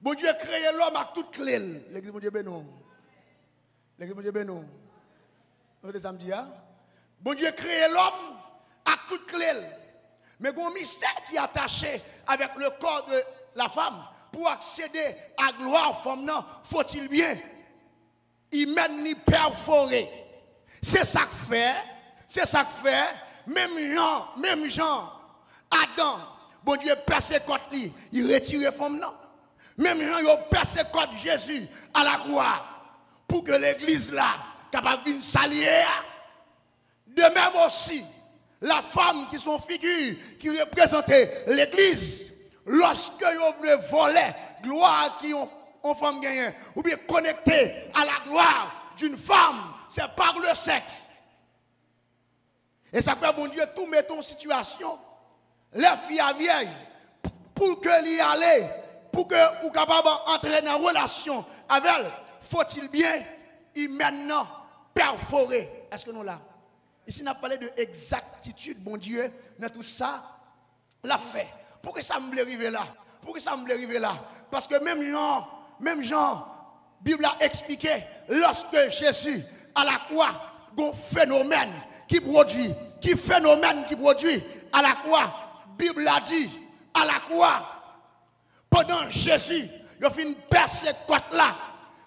Bon Dieu a créé l'homme à toute clé. L'église, mon Dieu, ben non. L'église, mon Dieu, ben non. Vous avez samedi, hein? Bon Dieu a créé l'homme à toute clé. Mais il y a un mystère qui est attaché avec le corps de la femme. Pour accéder à la gloire, femme, non, faut-il bien y mène ni perforer. C'est ça que fait, même Jean, Adam, bon Dieu percé contre lui, il retire femme, non. Même Jean, il a percé contre Jésus à la croix, pour que l'église là, capable de s'allier. De même aussi, la femme qui sont figures, qui représentait l'église, lorsque vous voulez voler, gloire qui ont femme gagnée, ou bien connecter à la gloire d'une femme, c'est par le sexe. Et ça fait, bon Dieu, tout mettre en situation, les filles à vieilles, pour que l'y aller, pour que vous capable d'entrer dans une relation avec elle, faut-il bien y maintenant perforer. Est-ce que nous là? Ici, on a parlé de exactitude, bon Dieu, dans tout ça, l'a fait. Pourquoi ça me voulait arriver là? Pourquoi ça me voulait arriver là? Parce que même Jean, la Bible a expliqué, lorsque Jésus, à la croix, un phénomène qui produit à la croix, la Bible a dit, à la croix, pendant Jésus, il a fait une persécution là,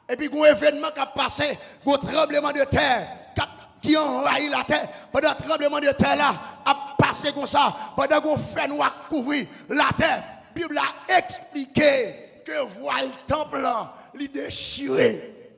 et puis il y a un événement qui a passé, un tremblement de terre, qui a envahi la terre, pendant le tremblement de terre là, a passé comme ça, pendant qu'on fait noir couvrir la terre, la Bible a expliqué que voile temple là, il déchiré.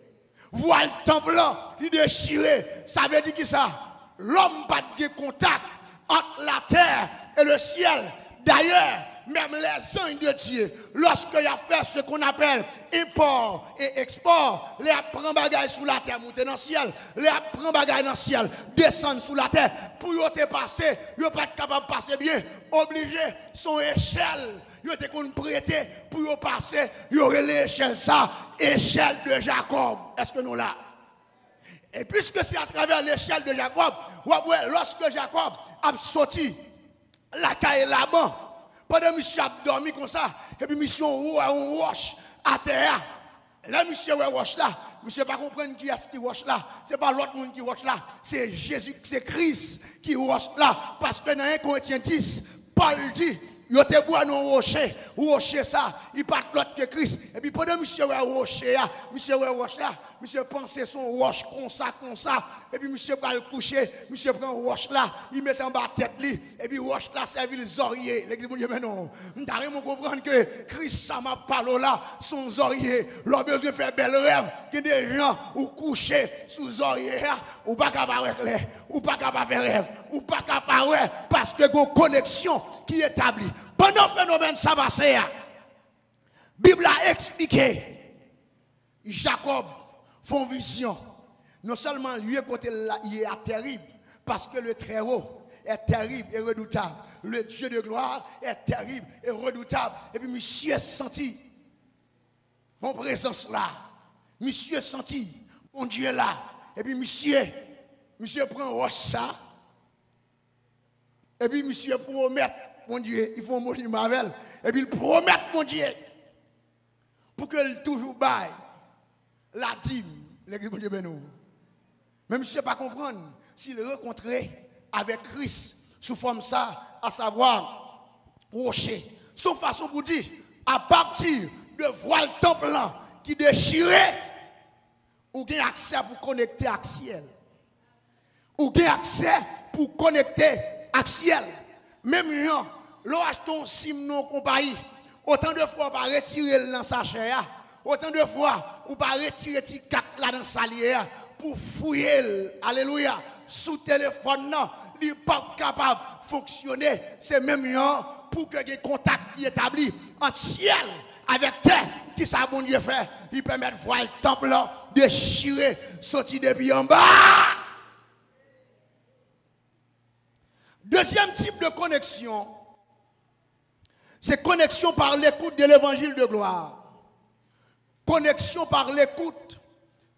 Voile temple il déchiré. Ça veut dire que ça, l'homme n'a pas de contact entre la terre et le ciel. D'ailleurs, même les anges de Dieu, lorsqu'il a fait ce qu'on appelle import et export, les prend bagaille sous la terre, monter dans le ciel, les prend bagaille dans le ciel, descendre sous la terre, pour y te passer, ils ne sont pas capables de passer bien, obligé, son échelle, ils ont prêté pour y passer, ils auraient l'échelle ça, échelle de Jacob. Est-ce que nous là? Et puisque c'est à travers l'échelle de Jacob, lorsque Jacob a sorti la caille là-bas, pendant que monsieur a dormi comme ça, et puis monsieur a un roche à terre. Là, monsieur a roche là. Monsieur ne va pas comprendre qui est-ce qui roche là. Ce n'est pas l'autre monde qui roche là. C'est Jésus, c'est Christ qui roche là. Parce que dans 1 Corinthiens 10, Paul dit, il était bois dans rocher ça, il part l'autre que Christ. Et puis pendant monsieur rocher là, monsieur pensait son roche comme ça, et puis monsieur va le coucher, monsieur prend roche là, il met en bas tête lui, et puis roche là servi les oreillers. L'église Dieu mais non, nous devons comprendre que Christ ça m'a parlé là, son oreiller, leur besoin de faire bel rêve, que des gens ou coucher sous oreiller, ou pas capable clair, ou pas capable faire rêve, ou pas capable parce que une connexion qui est établie. Pendant le phénomène ça va se la Bible a expliqué, Jacob font vision. Non seulement lui côté là, il est terrible, parce que le Très-Haut est terrible et redoutable. Le Dieu de gloire est terrible et redoutable. Et puis monsieur senti vos présence là. Monsieur senti mon Dieu là. Et puis monsieur prend roche ça. Et puis monsieur promet, mon Dieu, il faut un monument avec elle. Et puis il promet, mon Dieu, pour qu'elle toujours baille la dîme, l'église de Dieu bénou. Mais monsieur pas comprendre s'il rencontrait avec Christ sous forme ça, à savoir rocher. Son façon pour dire, à partir de voile temple qui déchirait, ou gain accès pour connecter à ciel. Ou gain accès pour connecter à ciel. Même gens, l'on achète un sim non compagnie. Autant de fois, on va retirer dans sa chair. Autant de fois, on va retirer les 4 là dans sa lière pour fouiller. Alléluia. Sous téléphone, non, il n'est pas capable de fonctionner. C'est même gens pour que les contacts qui établis entre ciel avec terre, qui ça bon Dieu fait, il permet de voir le temple là, déchirer, sortir depuis en bas. Deuxième type de connexion, c'est connexion par l'écoute de l'évangile de gloire. Connexion par l'écoute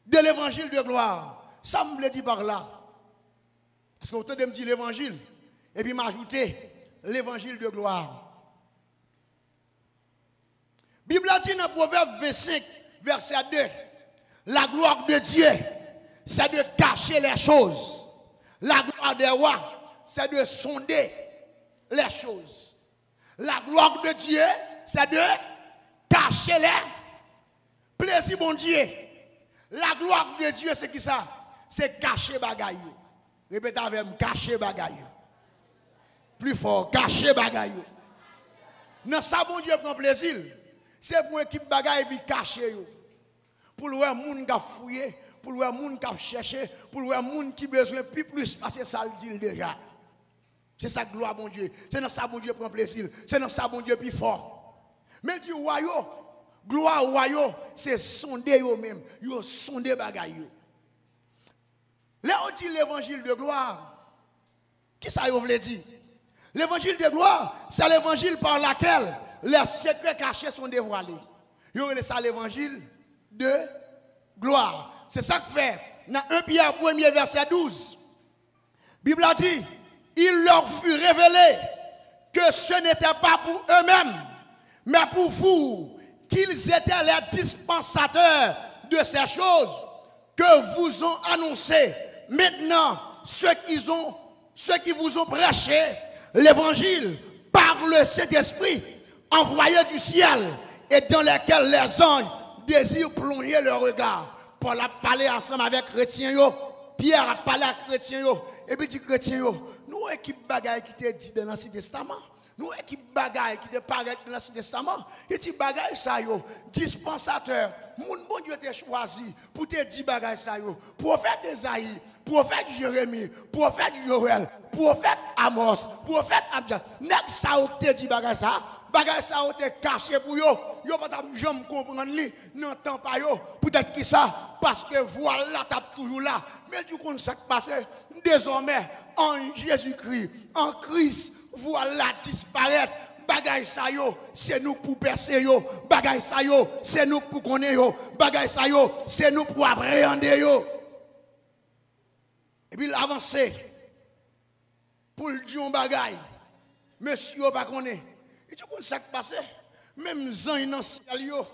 de l'évangile de gloire. Ça me le dit par là. Parce que autant de me dire l'évangile, et puis m'ajouter l'évangile de gloire. Bible dit dans Proverbe 25, verset 2, la gloire de Dieu, c'est de cacher les choses. La gloire des rois, c'est de sonder les choses. La gloire de Dieu, c'est de cacher les plaisirs, bon Dieu. La gloire de Dieu, c'est qui ça? C'est cacher bagaille. Répétez avec moi, cacher bagaille. Plus fort, cacher bagaille. Dans ça, bon Dieu prend plaisir. C'est pour équipe bagaille puis cacher. Pour le monde qui a fouillé, pour le monde qui a cherché, pour le monde qui a besoin plus parce que ça le dit déjà. C'est ça gloire bon Dieu. C'est dans ça bon Dieu prend plaisir. C'est dans ça bon Dieu plus fort. Mais il dit royaume, gloire royaume, c'est sonder yo même, yo sonder bagaille yo. Là on dit l'évangile de gloire. Qui ça vous veut dire? L'évangile de gloire, c'est l'évangile par laquelle les secrets cachés sont dévoilés. Yo ça l'évangile de gloire. C'est ça que fait dans 1 Pierre 1er verset 12. Bible a dit, il leur fut révélé que ce n'était pas pour eux-mêmes, mais pour vous, qu'ils étaient les dispensateurs de ces choses que vous ont annoncées. Maintenant, ceux qui vous ont prêché l'évangile par le Saint-Esprit envoyé du ciel et dans lesquels les anges désirent plonger leur regard. Paul a parlé ensemble avec les chrétiens, Pierre a parlé avec les chrétiens, et puis dit chrétiens, nous équipe bagaille qui te dit dans l'Ancien Testament, nous équipe bagaille qui te paraît dans l'Ancien Testament, et dit bagaille ça yo, dispensateur, mon bon Dieu t'a choisi pour te dire bagaille ça yo, prophète Esaïe, prophète Jérémie, prophète Joël, prophète Amos, prophète Abdia, nek ça te dit bagaille ça te caché pour yo pas jamais comprendre ni n'entend pas yo, peut-être qui ça parce que voilà tape toujours là, mais du coup ça qui passe désormais en Jésus-Christ, en Christ, voilà disparaître. Bagay sa yo, c'est nous pour percer yo. Bagay sa yo, c'est nous pour connaître yo. Bagay sa yo, c'est nous pour appréhender yo. Et puis l'avancer pour le dire bagay. Monsieur pas connaît. Et tu connais ça qui passe? Même gens dans ciel yo,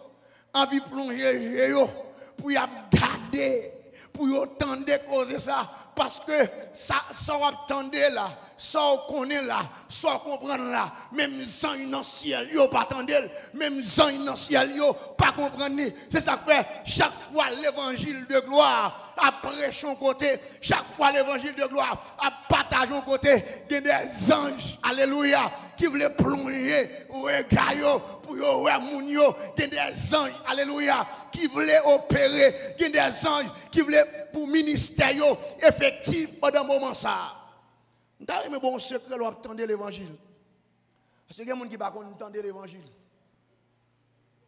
envie plonger yo pour y garder, pour y entendre causer ça parce que ça va attendre là. Ça connaît là, ça comprendre là, même gens dans ciel yo pas attendre, même gens dans ciel yo pas comprendre. C'est ça que fait chaque fois l'évangile de gloire à prêcher un côté, chaque fois l'évangile de gloire à partager un côté, il y a des anges, alléluia, qui veulent plonger au regard pour yo ouais moun yo, il y a des anges, alléluia, qui veulent opérer, il y a des anges qui veulent pour ministère yo effectif pendant moment ça. Mais bon secret là attendre l'évangile. Parce que il y a des gens qui pas entendre l'évangile.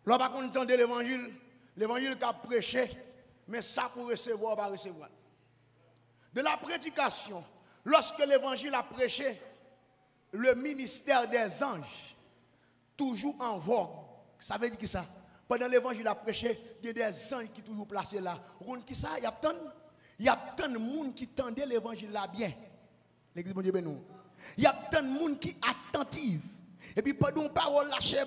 Là pas entendre l'évangile qu'a prêché, mais ça pour recevoir pas recevoir. De la prédication, lorsque l'évangile a prêché, le ministère des anges toujours en vogue. Ça veut dire que ça pendant l'évangile a prêché, il y a des anges qui toujours placés là. Vous qui ça, il y a tant de monde qui tendait l'évangile là bien. L'église bon Dieu ben nous. Il y a tant de monde qui attentive. Et puis pendant une parole lâchée,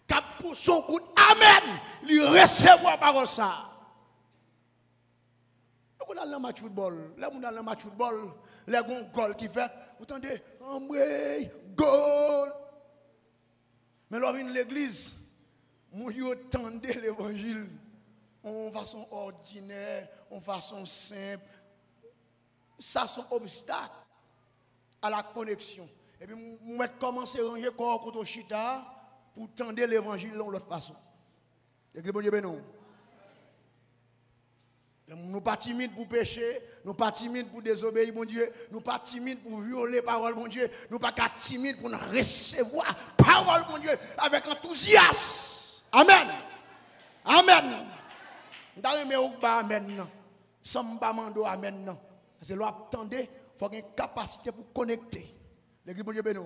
cap pour son coup, amen, lui recevoir parole ça. Nous on a le match football, là on a le match football, les goal qui fait, vous entendez, ambré, goal. Mais là vient l'église, mon yo tendez l'évangile en façon ordinaire, en façon simple. Ça sont obstacles à la connexion. Et puis, nous mettons commencer à ranger corps contre chita pour tendre l'évangile de l'autre façon. Et que bon Dieu nous. Nous pas timides pour pécher, nous pas timides pour désobéir, bon Dieu, nous pas timides pour violer parole, bon Dieu, nous pas timides pour recevoir parole, bon Dieu, avec enthousiasme. Amen. Amen. Amen. Samba mando amen. C'est là attendez, il faut avoir une capacité pour connecter. L'église bon Dieu béni.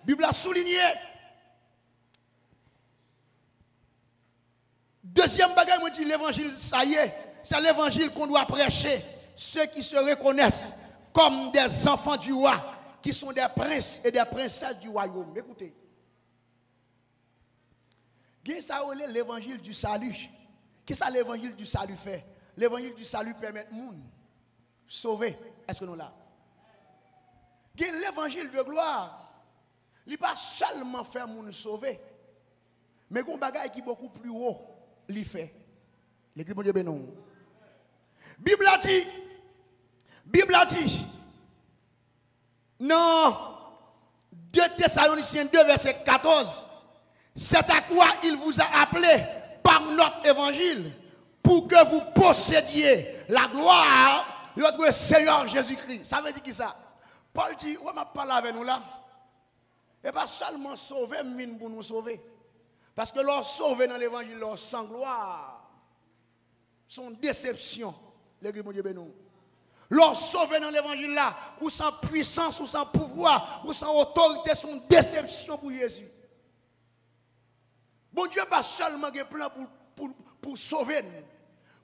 Bible a souligné. Deuxième bagage, moi dit l'évangile, ça y est, c'est l'évangile qu'on doit prêcher. Ceux qui se reconnaissent comme des enfants du roi, qui sont des princes et des princesses du royaume. Écoutez. Il ça l'évangile du salut. Qu'est-ce que l'évangile du salut fait? L'évangile du salut permet de monde sauver. Est-ce que nous là? L'évangile de gloire, il ne pas seulement faire monde sauver, mais il y a un bagage qui est beaucoup plus haut, il fait. L'église de Dieu bénon. Bible a dit, non, 2 Thessaloniciens 2, verset 14, c'est à quoi il vous a appelé par notre évangile, pour que vous possédiez la gloire de notre Seigneur Jésus-Christ. Ça veut dire qui ça? Paul dit, on m'a parlé avec nous là. Et pas seulement sauver, mais pour nous sauver. Parce que leur sauver dans l'évangile, leur sans gloire, son déception, l'église de Dieu bénou. Leur sauver dans l'évangile là, ou sans puissance, ou sans pouvoir, ou sans autorité, son déception pour Jésus. Bon Dieu pas seulement un plan pour sauver nous.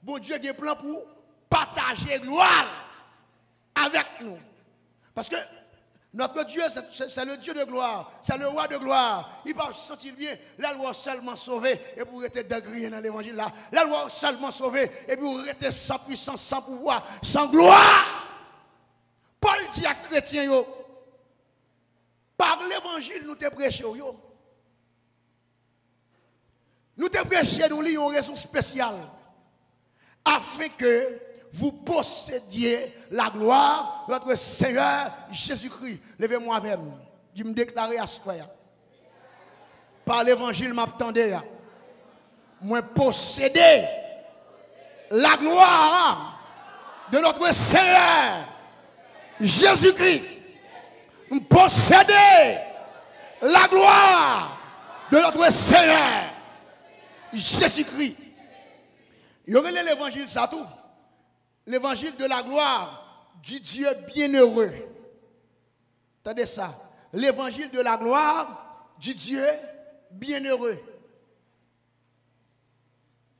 Bon Dieu a un plan pour partager gloire avec nous. Parce que notre Dieu, c'est le Dieu de gloire, c'est le roi de gloire. Il va se sentir bien. La loi seulement sauver et pour rester dégradé dans l'évangile là. La loi seulement sauver et pour rester sans puissance, sans pouvoir, sans gloire. Paul dit à chrétiens, par l'évangile, nous te prêchons. Nous te prêchons, nous lions une raison spéciale. Afin que vous possédiez la gloire de notre Seigneur Jésus-Christ. Levez-moi avec moi. Je me déclarer à ce soir. Par l'évangile, m'attendez. Moi posséder la gloire de notre Seigneur Jésus-Christ. Posséder la gloire de notre Seigneur Jésus-Christ. Il y aurait l'évangile, ça tout. L'évangile de la gloire du Dieu bienheureux. Attendez ça. L'évangile de la gloire du Dieu bienheureux.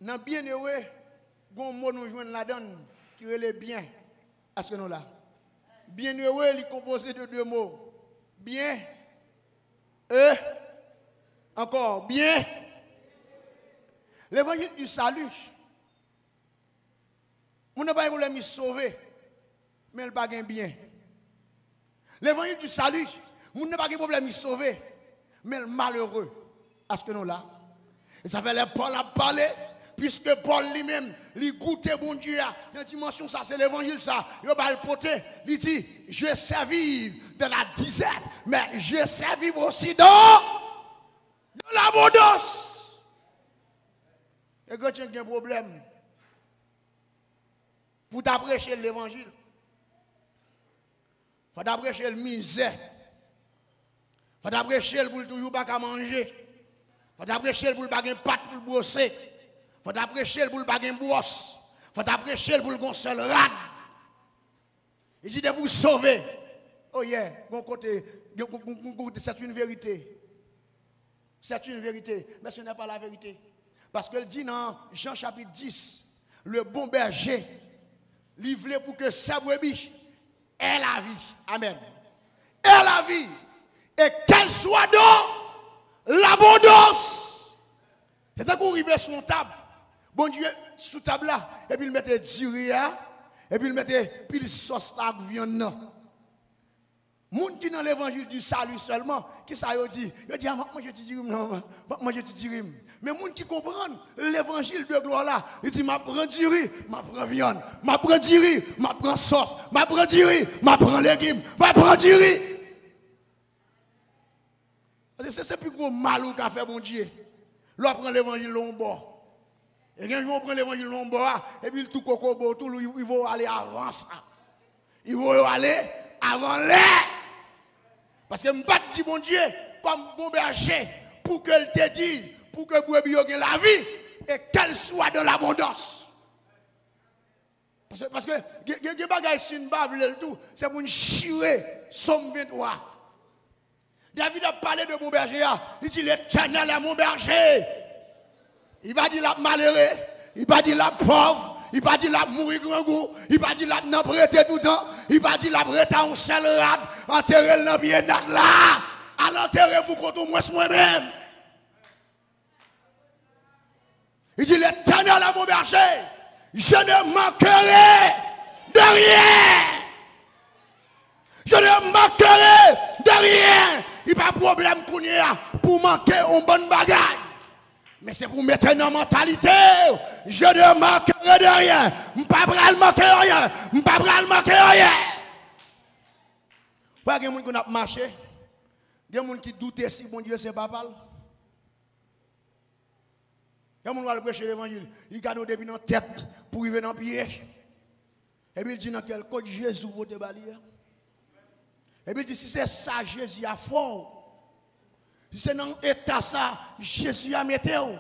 Dans bienheureux, bon mot nous joignent là-dedans qui est le bien. Est-ce que nous là? Bienheureux, il est composé de 2 mots. Bien, encore bien. L'évangile du salut. On n'a pas de problème de sauver, mais il n'a pas de bien. L'évangile du salut, on n'a pas de problème de sauver, mais le malheureux. Est-ce que nous là? Et ça fait les Paul a parlé, puisque Paul lui-même, il goûtait bon Dieu, dans la dimension, ça c'est l'évangile, ça. Il va le porter, il dit, je vais servir de la disette, mais je vais servir aussi dans l'abondance. Et quand tu as un problème, pour t'apprêcher l'évangile, il faut t'apprêcher le misère, il faut t'apprêcher pour toujours pas manger, il faut t'apprêcher pour pas de pâte pour brosser, il faut t'apprêcher pour pas de brosse, il faut t'apprêcher pour le seul rad. Il dit de vous sauver. Oh yeah, bon côté, c'est une vérité. C'est une vérité, mais ce n'est pas la vérité. Parce qu'elle dit dans Jean chapitre 10, le bon berger, livré pour que sa brebis ait la vie. Amen. Ait la vie. Et qu'elle soit dans l'abondance. C'est un coup arrivé sur une table. Bon Dieu, sous table là. Et puis il mettait du riz. Et puis il mettait pile sauce là, viande. Moun qui dans l'évangile du salut seulement, qui ça yo dit? Yo dit, moi je te dis, non, moi je te dis. Mais moun qui comprennent l'évangile de gloire là, il dit, ma prend du riz, ma prend viande, ma prend du riz, ma prend sauce, ma prend du riz, ma prend légumes, ma prend du riz. C'est plus gros malou qu'a fait mon Dieu. L'on prend l'évangile long et quand on prend l'évangile long et puis tout coco tout il va aller avant ça. Il va aller avant l'air. Parce que je ne pas dire bon Dieu comme bon berger pour qu'elle te dise, pour que vous ayez la vie et qu'elle soit dans l'abondance. Parce que il y a des bagages qui ne tout, c'est pour une chier, somme 23. David a parlé de mon berger, il dit l'Éternel est mon berger. Il va dire la malheureux, il va dire la pauvre. Il va dire la mourir grand goût, il va dire la n'a prêté tout le temps, il va dire la prêté en seul rad, enterrer dans bien là, à l'enterrer pour qu'on moi-même. Il dit, l'Éternel est mon berger, je ne manquerai de rien. Je ne manquerai de rien. Il n'y a pas de problème pour manquer un bon bagage. Mais c'est pour mettre dans la mentalité. Je ne manquerai de rien. Je ne vais pas manquer de rien. Je ne vais pas manquer de rien. Il y a des gens qui ont marché. Il y a des gens qui doutent si bon Dieu c'est papa. Il y a des gens qui ont prêché l'évangile. Ils gardent depuis dans la tête pour arriver dans le piège. Et puis il dit dans quel code Jésus va te balayer. Et puis il dit si c'est ça Jésus a fort. Si c'est dans l'état ça, Jésus a mis, je ne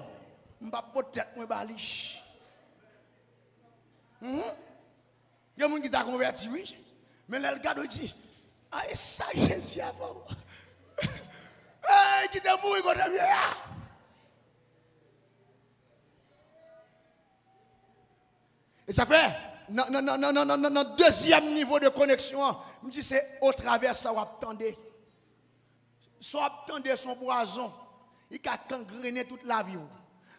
vais pas peut-être me balicher. Il y a des gens qui t'ont converti, oui. Mais là, le gars dit, ah, et ça, Jésus a fort. Qui t'a mouru contre lui. Et ça fait, non, deuxième niveau de connexion, je me dis, c'est au travers ça, on attendait. Soit attendez son poison, il a gangréné toute la vie.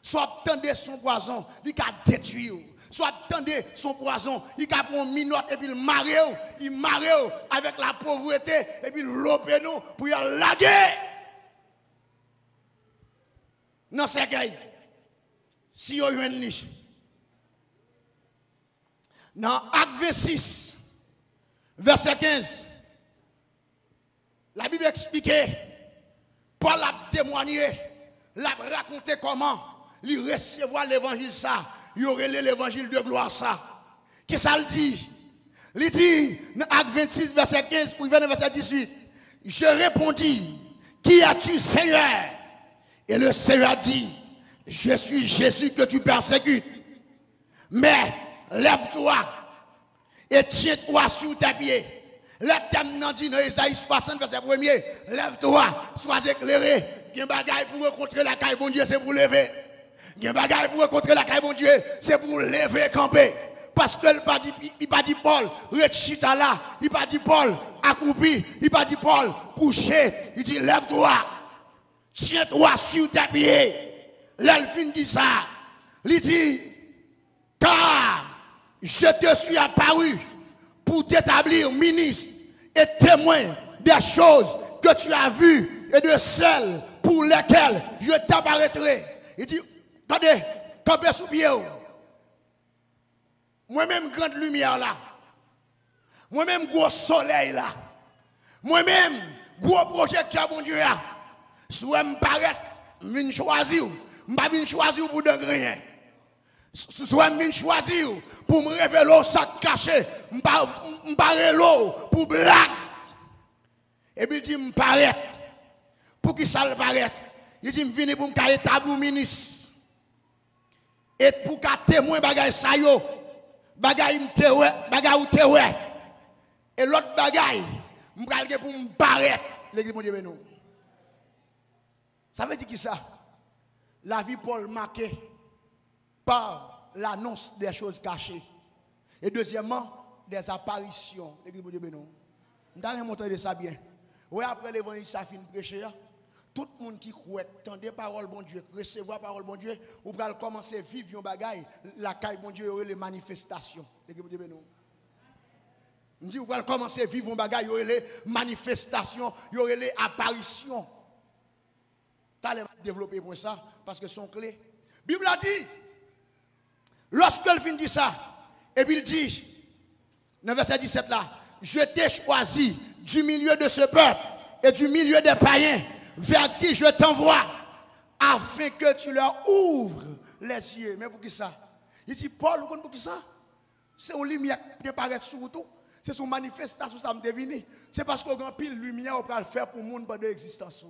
Soit attendez son poison, il a détruit. Soit attendez son poison, il a pris une minute et puis il marie avec la pauvreté et puis l'opé nous pour y laguer. Non, c'est que si vous avez une niche. Dans Acte 26, verset 15, la Bible expliquait. Paul a témoigné, l'a raconté comment il recevoir l'évangile ça, il aurait l'évangile de gloire ça. Qu'est-ce que ça le dit? Il dit, dans Acte 26, verset 15, pour venir verset 18, je répondis, qui as-tu Seigneur? Et le Seigneur dit, je suis Jésus que tu persécutes. Mais lève-toi et tiens-toi sur tes pieds. Le thème n'a dit dans Isaïe 60, verset 1er, lève-toi, sois éclairé. Il y a un bagage pour rencontrer la caille, bon Dieu, c'est pour lever. Il y a un bagage pour rencontrer la caille, bon Dieu, c'est pour lever, camper. Parce que il pas dit Paul, rechita là, il pas dit Paul, accroupi, il pas dit Paul, couché. Il dit lève-toi, tiens-toi sur tes pieds. L'elfine dit ça. Il dit, car je te suis apparu pour t'établir ministre et témoin des choses que tu as vues et de celles pour lesquelles je t'apparaîtrai. Il dit, attendez, campez sous pied. Moi-même, grande lumière là. Moi-même, gros soleil là. Moi-même, gros projecteur, mon Dieu là. Soit me paraître, je choisir. Je ne vais pas choisir pour de rien. Soit je choisir pour me révéler au sac caché. Je ne vais pas l'eau pour blague. Et puis il dit, je paraît. Pour qui ça le paraît? Il dit, je viens pour me établir ministre. Et pour qu'à témoin bagay sa yo. Bagay ou te ouais. Et l'autre bagay, je vais pour me paraître. L'église mon Dieu nous. Ça veut dire qui ça? La vie Paul marquée par l'annonce des choses cachées. Et deuxièmement, des apparitions. L'église mon Dieu nous. Nous avons montré de ça bien. Oui, après l'évangile, ça finit prêcher. Tout le monde qui croit, tendez parole bon Dieu, recevoir parole bon Dieu, ou va commencer à vivre un bagaille, la caille bon Dieu, il y aura les manifestations. On dit, vous allez commencer à vivre un bagaille, il y aura les manifestations, il y aura les apparitions. Tu allez développer pour ça, parce que son clé. La Bible a dit, lorsque le fin dit ça, et puis il dit, dans le verset 17 là, je t'ai choisi du milieu de ce peuple et du milieu des païens vers qui je t'envoie afin que tu leur ouvres les yeux. Mais pour qui ça? Il dit, Paul, vous pour qui ça? C'est une lumière qui apparaît sur tout. C'est une manifestation, ça me devine. C'est parce qu'on a pile lumière, on peut le faire pour le monde de l'existence.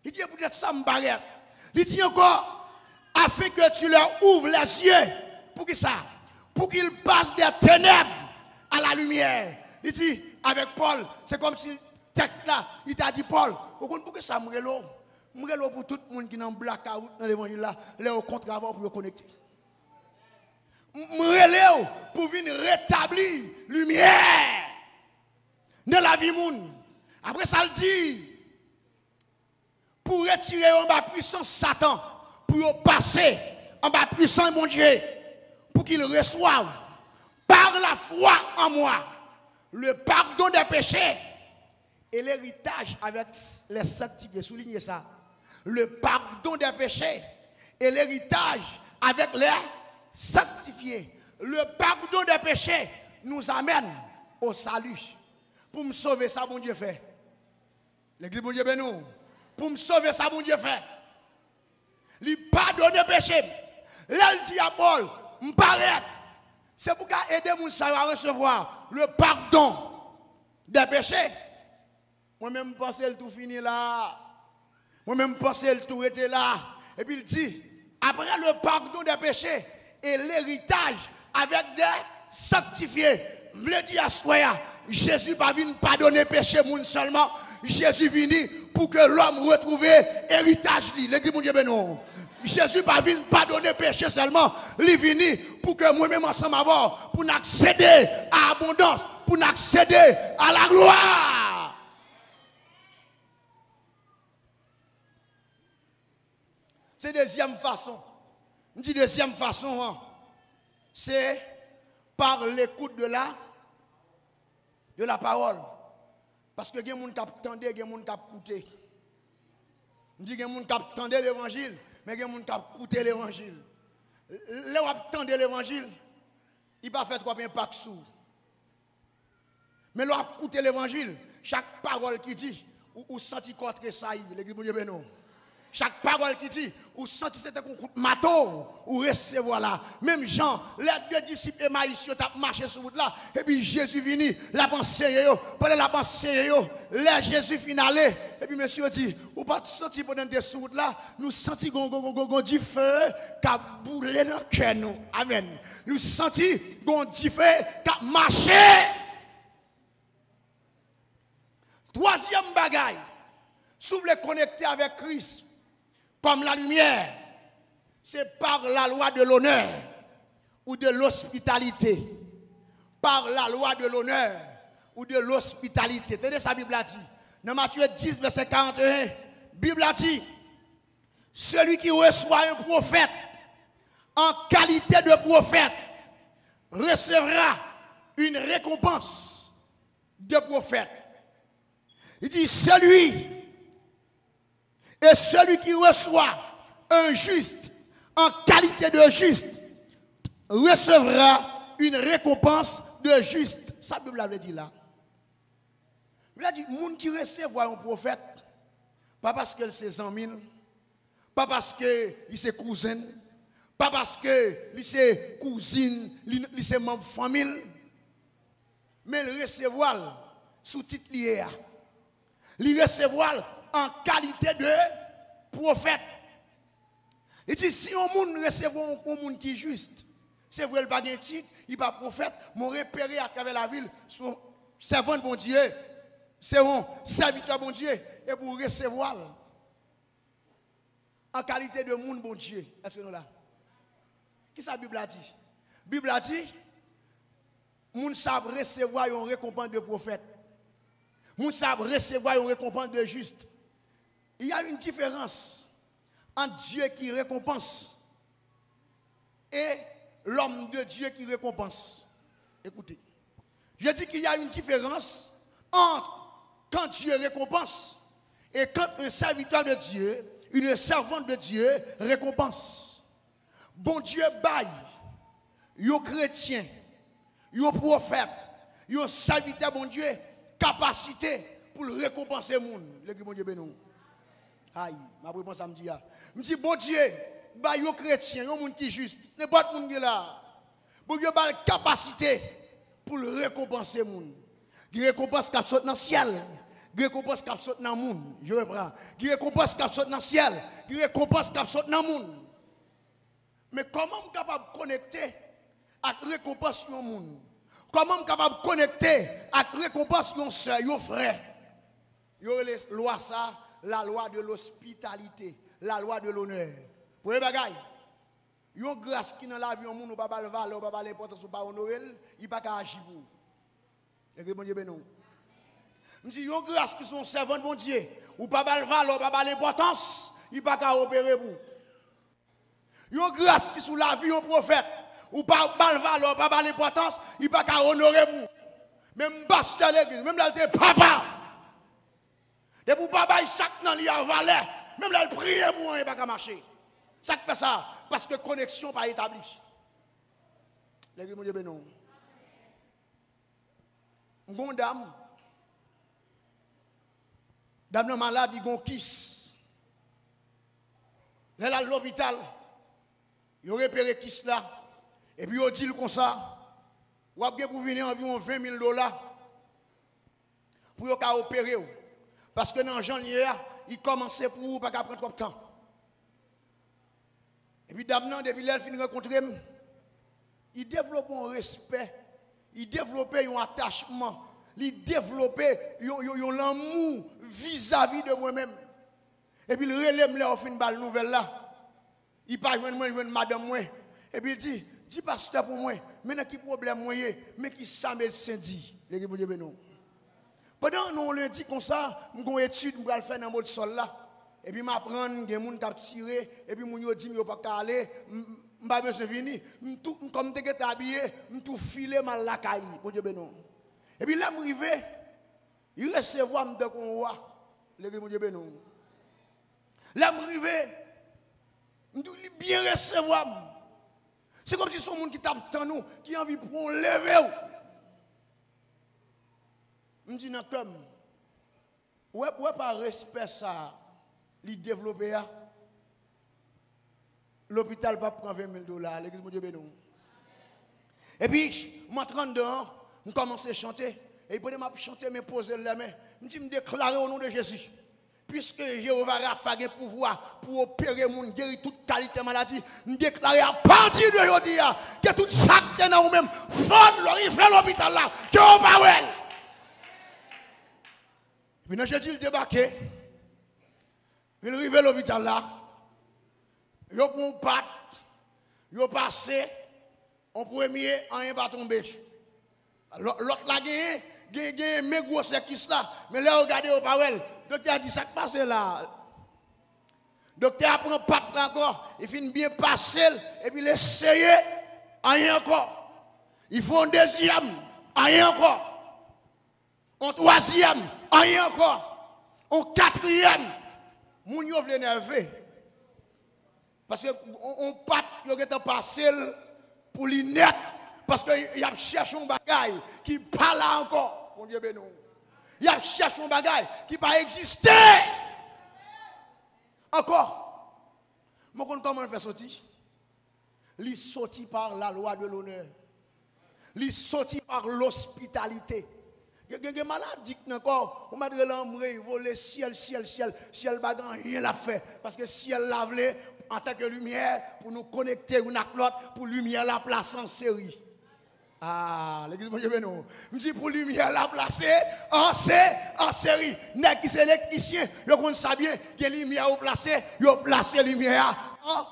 Il dit, peut-être ça me paraît. Il dit encore, afin que tu leur ouvres les yeux. Pour qui ça? Pour qu'ils passent des ténèbres à la lumière. Il dit, avec Paul, c'est comme si le texte là, il t'a dit, Paul, pourquoi ça me relève pour tout le monde qui est en blackout dans l'évangile là, les au contre-avant pour le connecter. Me relève pour venir rétablir lumière dans la vie monde. Après ça, il dit, pour retirer en bas puissance Satan, pour passer en bas puissant, mon Dieu, pour qu'il reçoive par la foi en moi le pardon des péchés et l'héritage avec les sanctifiés. Soulignez ça. Le pardon des péchés et l'héritage avec les sanctifiés. Le pardon des péchés nous amène au salut. Pour me sauver, ça, mon Dieu fait. L'église, mon Dieu, ben nous. Pour me sauver, ça, mon Dieu fait. Lui pardonner péché. Là, le diable, me paraît. C'est pour aider mon salut à recevoir le pardon des péchés. Moi-même, je pense que tout fini là. Moi-même, je pense que tout était là. Et puis il dit, après le pardon des péchés et l'héritage avec des sanctifiés, me dit à soi, Jésus pas venu pardonner péché moun seulement. Jésus venu pour que l'homme retrouve héritage li. L'église mon Dieu ben non. Jésus pas venu pardonner péché seulement. Il est venu pour que moi-même ensemble avant, pour accéder à l'abondance, pour accéder à la gloire. C'est deuxième façon. Je dis deuxième façon, hein. C'est par l'écoute de la parole. Parce que il y a des gens qui attendent, il y a des gens qui écoutent. Je dis qu'il y a des gens qui attendent l'évangile, mais il y a des gens qui écoutent l'évangile. Là où attendent l'évangile, il ne va pas faire trop impact sur. Mais là où écouter l'évangile, chaque parole qui dit, ou senti contre ça, l'église de Dieu, non. Chaque parole qui dit, ou senti c'était un coup de marteau, ou recevoir là. Même Jean, les deux disciples Emmaüs, ils ont marché sur route là. Et puis Jésus venu, la pensée, pendant la pensée, là Jésus finalé. Et puis monsieur dit, ou pas senti pendant des sur route là, nous senti du feu qui a boulé dans le cœur nous. Amen. Nous senti du feu qui a marché. Troisième bagaille, si vous voulez connecter avec Christ, comme la lumière, c'est par la loi de l'honneur ou de l'hospitalité. Par la loi de l'honneur ou de l'hospitalité. Tenez ça, Bible a dit. Dans Matthieu 10, verset 41, Bible a dit, celui qui reçoit un prophète en qualité de prophète recevra une récompense de prophète. Il dit, celui qui reçoit un juste en qualité de juste recevra une récompense de juste. Ça, la Bible avait dit là. Il a dit, les gens qui reçoivent un prophète, pas parce que c'est amis, pas parce que c'est cousin, pas parce que c'est cousine, c'est membre de famille, mais le recevoir sous titre lié. Le recevoir en qualité de prophète. Il dit, si on recevait un monde qui est juste, c'est vrai, il n'a pas de titre, il n'est pas prophète, mais repéré à travers la ville, son servant de bon Dieu, c'est un serviteur de bon Dieu, et pour recevoir en qualité de monde bon Dieu. Est-ce que nous là? Qui ça la Bible a dit? La Bible a dit, moun savent recevoir une récompense de prophète. Moun savent recevoir une récompense de juste. Il y a une différence entre Dieu qui récompense et l'homme de Dieu qui récompense. Écoutez, je dis qu'il y a une différence entre quand Dieu récompense et quand un serviteur de Dieu, une servante de Dieu récompense. Bon Dieu baille, yon chrétien, yon prophète, yon serviteur bon Dieu, capacité pour le récompenser moun. L'église bon Dieu bénou. Aïe, ma réponse ça me dit. Je dis bon Dieu, bah yon chrétien, yon moun qui juste, n'importe moun qui là. Bon Dieu ba capacité pour le récompenser moun. Qui récompense qui saute dans le ciel, qui récompense qui saute dans le monde. Je reprends. Qui récompense qui saute dans le ciel, qui récompense qui saute dans le monde. Mais comment je suis capable de connecter avec la récompense de monde? Comment je suis capable de connecter avec la récompense de mon soeur, mon frère? Il y a la loi, ça, la loi de l'hospitalité, la loi de l'honneur. Pour les bagailles, il y a une grâce qui dans la vie, on ne peut pas le valeur, on ne peut pas l'importance, on ne peut pas honorer, il ne peut pas agir pour. Et que bon Dieu bénisse. Je dis, il y a une grâce qui sont servants de bon Dieu, on ne peut pas le valeur, on ne peut pas l'importance, il ne peut pas opérer pour. Une grâce qui sous la vie un prophète. Ou pas de valeur, pas d'importance, il pas qu'à honorer vous. Même pasteur l'église, même là, il était papa. Et pour papa, chaque nan il a valet. Même là, il prie pour un, il pas qu'à marcher. Ça fait ça, parce que connexion pas établie. L'église, mon Dieu, ben non. Une dame. Dame malade, il a un kiss. Elle est à l'hôpital. Il a repéré kiss là. Et puis, il dit comme ça. Vous avez pour venir environ $20,000 pour opérer. Parce que dans janvier, il commençait pour vous, pas qu'à prendre trop de temps. Et puis, d'abord, depuis qu'il finit de rencontrer, il développe un respect, il développe un attachement, il développe un amour vis-à-vis de moi-même. Et puis, il relève là, au fin de balle nouvelle là. Il parle de moi, il veut madame moi. Et puis, il dit, dis pasteur pour moi, maintenant qui problème moi, mais qui ça me dit. Pendant nous lundi comme ça, nous avons une étude, nous allons faire dans le sol là. Et puis, je prends des gens qui ont tiré, et puis, je dis, je ne peux pas aller, je ne pas besoin de venir. Comme je suis habillé, je suis filé mal la caille. Et puis là, je suis arrivé, il recevoir de qu'on voit. Là, je suis arrivé, je suis bien recevoir. C'est comme si son monde qui tape dans nous, qui a envie pour lever. Je dis, non, comme, ouais, par respect ça, il développer, l'hôpital va prendre $20,000, l'église, mon Dieu, bénon. Et puis, je m'entraîne dedans, je commence à chanter, et puis, je chanter, me poser la main, je dis, me déclarer au nom de Jésus. Puisque Jéhovah Rapha a le pouvoir pour opérer mon guérir toute qualité de maladie, je déclare à partir de aujourd'hui que tout ça qui est dans vous-même, fond, l'orifle l'hôpital là, que on va well. Puis quand j'ai dit il débarqué, il arrive à l'hôpital là, il a pris un pat, il a passé, en premier, en un va tomber. L'autre là, il y a un mégot qui là, mais là, regardez au parole. Le docteur a dit ça qui passe là. Le docteur a pris un pat là encore, il finit bien passer, et puis il essaye, rien encore. Il faut un deuxième, rien encore. Un troisième, rien encore. Un quatrième, mon yo vle énervé. Parce que on pat, il a passé pour lui net. Parce qu'il a cherché un bagaille qui parle encore. Mon Dieu bénon. Il a cherché un bagaille qui va exister. Encore. Moi, comment on fait sortir? Il sorti par la loi de l'honneur. Il sorti par l'hospitalité. Il y a des malades qui disent encore, on m'a dit l'homme, il vole ciel, bagan, rien l'a fait. Parce que ciel l'a voulu en tant que lumière, pour nous connecter une avec l'autre, pour lumière la place en série. Ah, l'église, mon Dieu, non. Je dis pour lumière la placer en série. N'est-ce qui c'est électricien, il compte ça bien, il y a lumière au placé, il a placé lumière en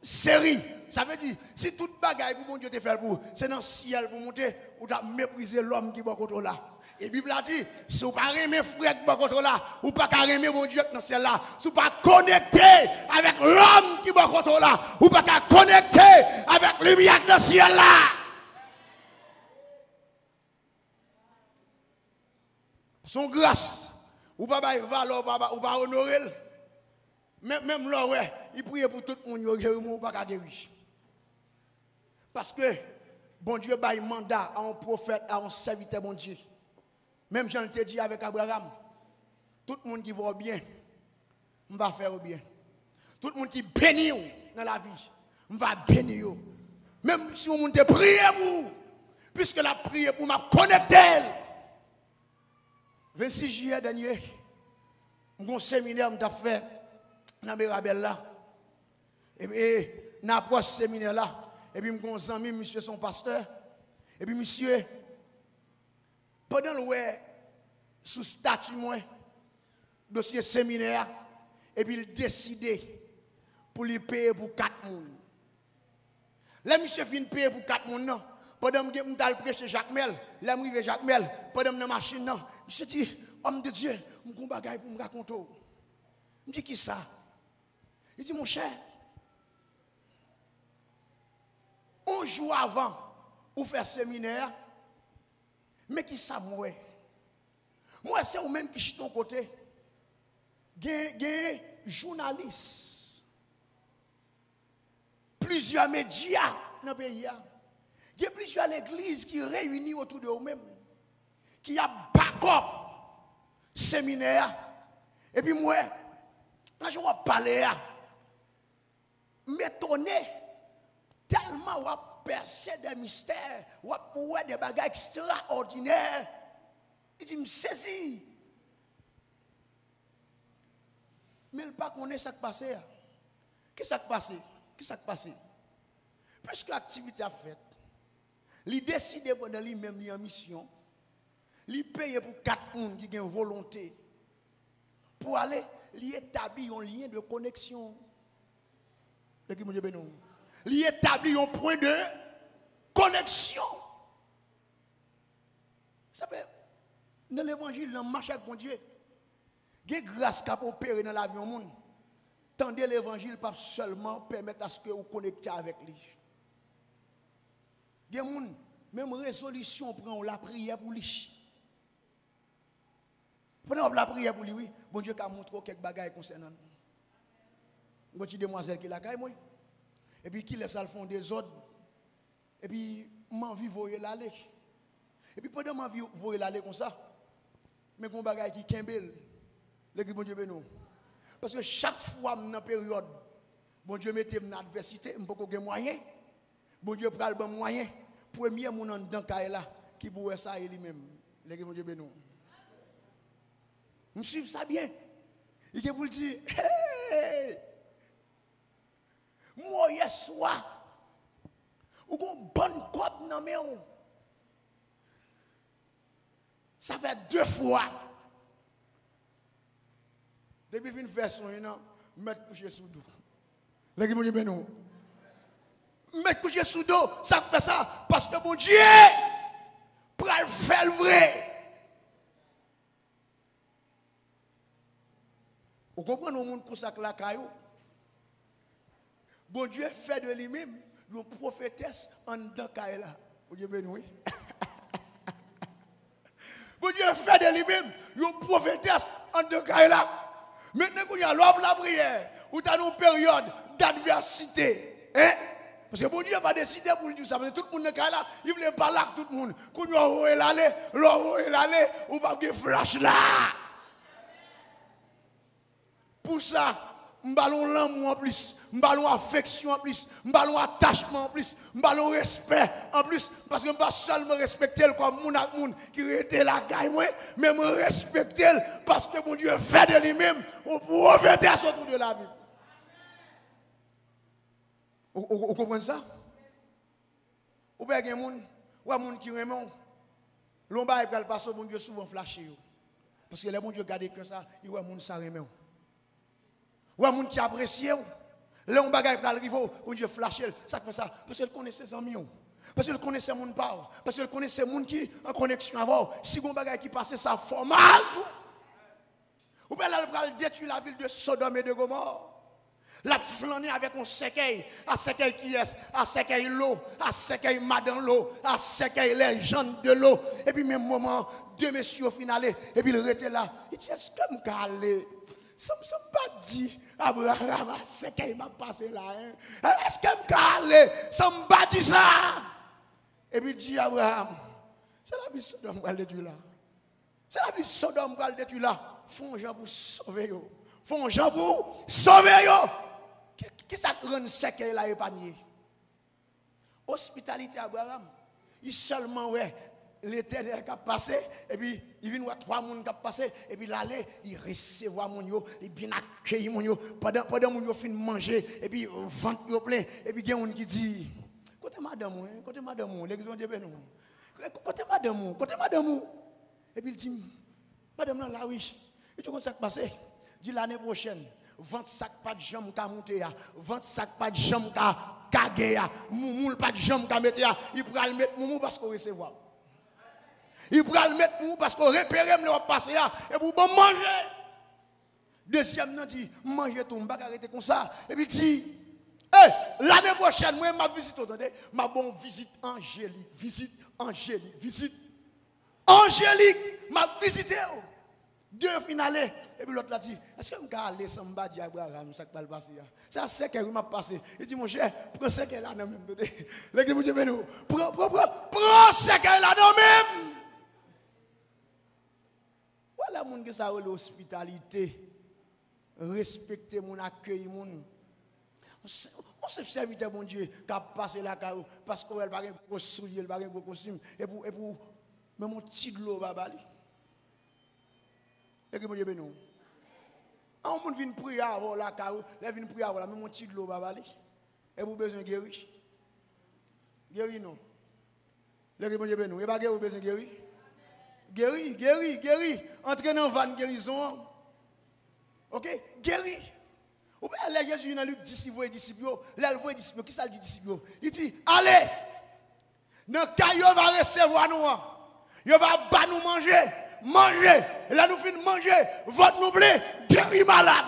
série. Ça veut dire, si toute bagaille pour mon Dieu te faire pour, c'est dans le ciel pour monter, ou tu as méprisé l'homme qui est contre là. Et la Bible a dit, si vous ne pouvez pas aimer frère qui est contre là, ou ne pouvez pas aimer mon Dieu dans le ciel là, si vous ne pouvez pas connecter avec l'homme qui est contre là, ou ne pouvez pas connecter avec la lumière dans le ciel là. Son grâce, ou pas valeur, ou pas honorer. Même là, ouais, il prie pour tout le monde, il ne pas guérir. Parce que, bon Dieu, il a un mandat à un prophète, à un serviteur, bon Dieu. Même j'en ai dit avec Abraham, tout le monde qui va bien, on va faire bien. Tout le monde qui bénit dans la vie, on va bénir. Même si on te prie pour, puisque la prière pour m'a connecter. 26 juillet dernier, mon séminaire m'a fait dans Mirabel là. Et puis, dans l'approche séminaire là, et puis mon ami, monsieur son pasteur, et puis monsieur, pendant le sous statut moi, dossier séminaire, et puis il décidé pour lui payer pour 4 personnes. Là, monsieur fin payer pour 4 personnes. Pendant que je suis prêcher Jacques Mel, là, je suis Jacques Mel, pendant que je suis dans la machine, je dis, homme de Dieu, je suis un bagage pour me raconter. Je dis, qui ça? Il dit, mon cher, un jour avant, ou faire séminaire, mais qui ça moi? Moi, c'est ou même qui suis ton côté. Des journalistes, plusieurs médias dans le pays. Il y a plusieurs églises qui réunissent autour de eux-mêmes, qui a backup séminaire. Et puis moi, quand je vais parler, m'étonner tellement on va percer des mystères, on va voir des bagages extraordinaires. Il dit, me saisis. Mais il ne pas connaît ce qui passe. Qu'est-ce qui passe? Qu'est-ce qui passe? Puisque l'activité a fait, il décide pendant lui-même, il en mission, il paye pour 4 personnes qui ont une volonté pour aller, il établit un lien de connexion. Il établit un point de connexion. Ça fait, dans l'évangile, dans le marché avec mon Dieu, il y a grâce qui a opéré dans la vie du monde. Tendez l'évangile pas seulement permettre à ce que vous connectez avec lui. Il y a des gens, même résolution, prend la prière pour lui. Prenons la prière pour lui, oui. Bon Dieu qui a montré quelques bagages concernant nous. Une petite demoiselle qui l'a caille, moi. Et puis qui laisse le fond des autres. Et puis, m'en vie voyer l'aller. Et puis pendant m'en vie voyer l'aller comme ça. Mais qu'on bagaille qui kembel. Le bon Dieu bénou. Parce que chaque fois dans la période, bon Dieu mettez dans l'adversité, je ne peux pas avoir moyen. Bon Dieu prend le moyen. Premier mon en dans là qui boue ça lui-même. Le bon Dieu bénou. Nous suivons ça bien. Il est pour dire, hey, moi hier soir, ou une bonne corde dans mes mains. Ça fait 2 fois. Depuis une version, mettre coucher sous dos. Les gens disent, non. Mettre coucher sous dos, ça fait ça parce que mon Dieu, pour faire le vrai. Vous comprenez au monde pour ça que la caillou? Bon Dieu fait de lui-même une prophétesse en dedans caillou là. Bon Dieu béni. Bon Dieu fait de lui-même une prophétesse en dedans caillou là. Maintenant qu'on y a l'homme la prière, ou tu as une période d'adversité, hein? Parce que bon Dieu n'a pas décidé pour dire ça. Parce que tout le monde est là, il voulait parler avec tout le monde. Quand on a l'aller, ou pas de flash là. Pour ça, m'ballon l'amour en plus, m'ballon affection en plus, m'ballon attachement en plus, m'ballon respect en plus, parce que je ne pas seulement respecter comme moun ak moun qui était la gaille moi, mais me respecter parce que mon Dieu fait de lui-même on profiter autour de la vie. Vous comprenez ça? Ou bien il y a des gens qui aiment, l'on va passer mon Dieu souvent flashé. Parce que les gens qui regardent que ça, ils voient les gens qui aiment. Ou un monde qui apprécie, là on bagaille pour arriver, on Dieu flasher, ça fait ça parce qu'elle connaît ses amis, parce qu'elle connaît ses monde pas, parce qu'elle connaît ses monde qui en connexion avant. Si on bagaille qui passe ça formal, ou bien là elle détruire la ville de Sodome et de Gomorrhe. La flâner avec un séqueil, à séqueil qui est, à séqueil l'eau, à séqueil madame l'eau, à séqueil les gens de l'eau. Et puis même moment, 2 messieurs au final, et puis il était là. Il dit, est-ce que je aller? Ça ne m'a pas dit, Abraham, c'est qu'il m'a passé là. Est-ce que je aller? Ça ne m'a pas dit ça. Et puis il dit, Abraham, c'est la vie Sodome qui va le détruire là. C'est la vie Sodome qui va le détruire là. Font gens pour sauver yo. Font gens pour sauver yo. Qu'est-ce que ça rend séquel là épargné? Hospitalité Abraham. Il seulement ouais. L'Éternel qui a passé, et puis il vient voir 3 personnes qui ont passé, et puis l'aller, il recevoir mon yo, il bien accueillir mon yo, pendant mon yo fin manger, et puis ventre yo plein, et puis il y a un qui dit, côté madame, l'exemple de Benoît, côté madame, et puis il dit, madame là, oui, et tu vois ça qui passe, dit l'année prochaine, 20 sacs pas de jambes qui monter, 20 sacs pas de jambes qui caguer, moumoul pas de jambes qui mettre, il pourra le mettre moumou parce qu'on recevoir. Il pourra le mettre nous parce qu'on repère le passer et pour manger. Deuxième, il dit, manger tout, on va arrêter comme ça. Et puis il dit, L'année prochaine, moi, ma visite, attendez, ma bonne visite angélique, visite angélique, ma visite. Deux finales, et puis l'autre l'a dit, est-ce que je peux aller sans me battre Abraham, ça va passer? C'est à 5 heures, il m'a passé. Il dit, mon cher, prends 5 heures là, non, même. Prends 5 heures là, non, même. Voilà, mon qui ça l'hospitalité, respecter mon accueil, mon. On se serviteur, mon Dieu, qui a passé la carrière, parce qu'elle n'a pas de gros souliers, elle n'a pas de gros costume, et pour, même mon petit de l'eau va bali. Et que mon Dieu bénou. On vient prier avant la carrière, elle vient prier avant la, même mon petit de l'eau va bali. Et vous besoin de guérir. Guérir non. Et que mon Dieu bénou. Et pas vous besoin de guérir. Guérir. Entrez dans van guérison. Ok? Guérir. Ou bien, là, Jésus, dans Luc 10, il voit les disciples. Là, il voit les disciples. Qui ça dit disciples? Il dit, allez, dans le cas, il va recevoir nous. Il va pas nous manger. Manger. Et là, nous finissons manger. Votre nous plaît, guérir malade.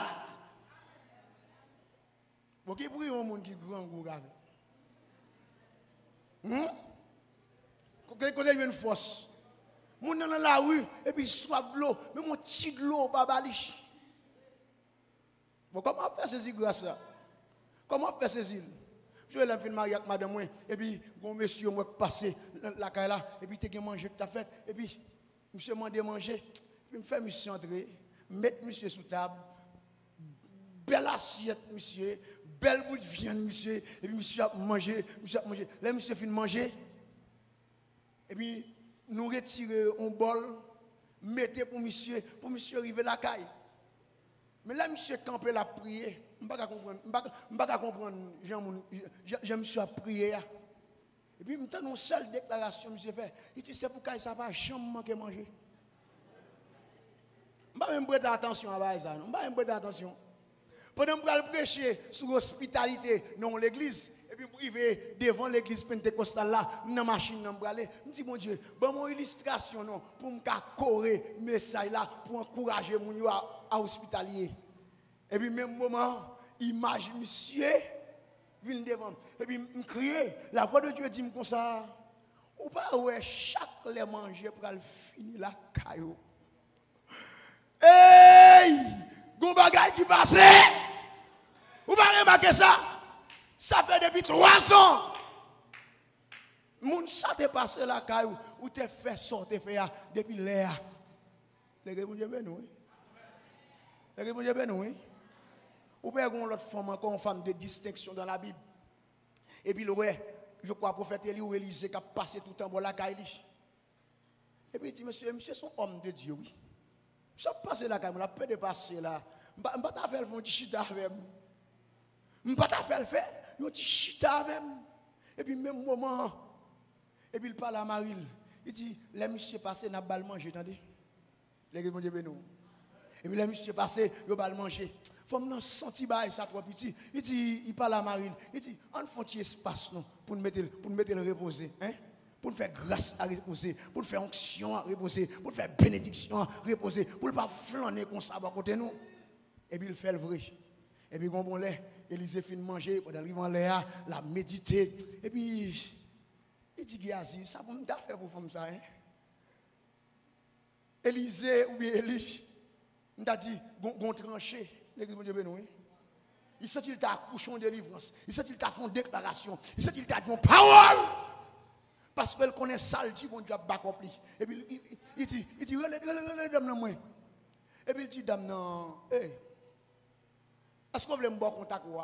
Bon, qui pour un monde qui est grand, grave? Quand il y a une force. Moun dans la rue, et puis soif de l'eau. Mais mon petit de l'eau, babaliche. Bon, comment faire saisir grâce à ça? Comment faire saisir? Je vais faire marier avec madame, et puis, bon monsieur, moi, passer la caille là, et puis, tu as mangé que tu as fait, et puis, monsieur m'a demandé manger, puis, me fait monsieur entrer, mettre monsieur sous table, belle assiette, monsieur, belle bout de viande, monsieur, et puis, monsieur a mangé. Là, monsieur finit de manger, et puis, nous retirer un bol, mettez pour monsieur arriver à la caille. Mais là, monsieur campé la prière. Je ne peux pas comprendre. J'ai monsieur prié. Et puis, je une seule déclaration, monsieur fait. Il dit, c'est pour que ça ne va jamais manquer manger. Je ne vais pas même prêter attention à ça. Je ne vais pas même prêter attention. Pendant que je prêcher sur l'hospitalité dans l'église, et puis privé devant l'église pentecostale là, dans la machine, je dis, mon Dieu, bon, mon illustration non, pour me correr le message là, pour encourager mon à hospitalier. Et puis, même moment, image, monsieur, vient devant. Et puis, je crie, la voix de Dieu dit comme ça, ou pas, ouais, chaque les manger pour finir la caillou. Hey! Gon bagay qui passe. Ou pas remarquer ça? Ça fait depuis 3 ans. Moun ça te passe la caillou ou te fait sortir faire depuis l'air. Les gars, vous avez nous. Les gars, vous avez nous. Ou bien l'autre femme encore une femme de distinction dans la Bible. Et puis je crois prophète Élie ou Élisée qui a passé tout le temps pour la caillou. Et puis il dit monsieur son homme de Dieu oui. Ça passe la caillou, on a peu de passer là. Je ne vais pas faire un petit chita avec moi. Je ne vais pas faire un petit chita avec moi. Et puis, même moment, et puis il parle à Marie. Il dit, les monsieur passé, n'a pas manger, attendez. Les gars, Dieu bénou. Et puis, les monsieur passé, il va manger. Il faut me sentir ça trop petit. Il dit, il parle à Marie. Il dit, on fait un petit espace non, pour nous mettre le reposer. Hein? Pour nous faire grâce à reposer, pour nous faire onction à reposer, pour nous faire bénédiction à reposer, pour ne pas flâner comme ça à côté de nous. Et puis il fait le vrai. Et puis bon lait, Élisée finit de manger, pendant qu'il va l'air, la méditer. Et puis il dit Géasi, ça vous m'a fait pour faire ça. Hein? Élisée ou bien Élie, il a dit, gon tranché, l'église de Dieu béni. Il sent qu'il t'a accouché en délivrance. Il sent qu'il t'a fait une déclaration. Il sent qu'il t'a dit une parole. Parce qu'elle connaît ça, elle dit, bon Dieu, accompli. Et puis il dit, relève dame dans moi. Et puis il dit, dame non, est-ce qu'on veut me boire contact ou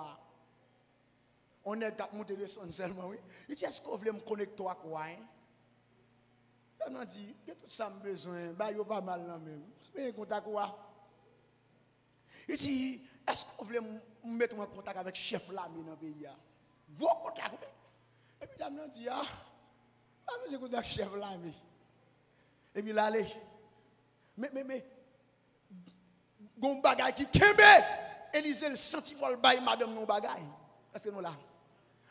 on est à monter de son seulement, oui. Il dit, est-ce qu'on veut me connecter à quoi, hein? Dame dit, il y a tout ça besoin, bah, il y a pas mal là même. Mais contact ou il dit, est-ce qu'on veut me mettre en contact avec le chef là dans le pays? Gros contact. Et puis dame dit, j'ai contact avec le chef là. Et puis là, allez. Mais, gon bagay qui kembe, Élisée le senti vol bail madame non bagay. Parce que nous là.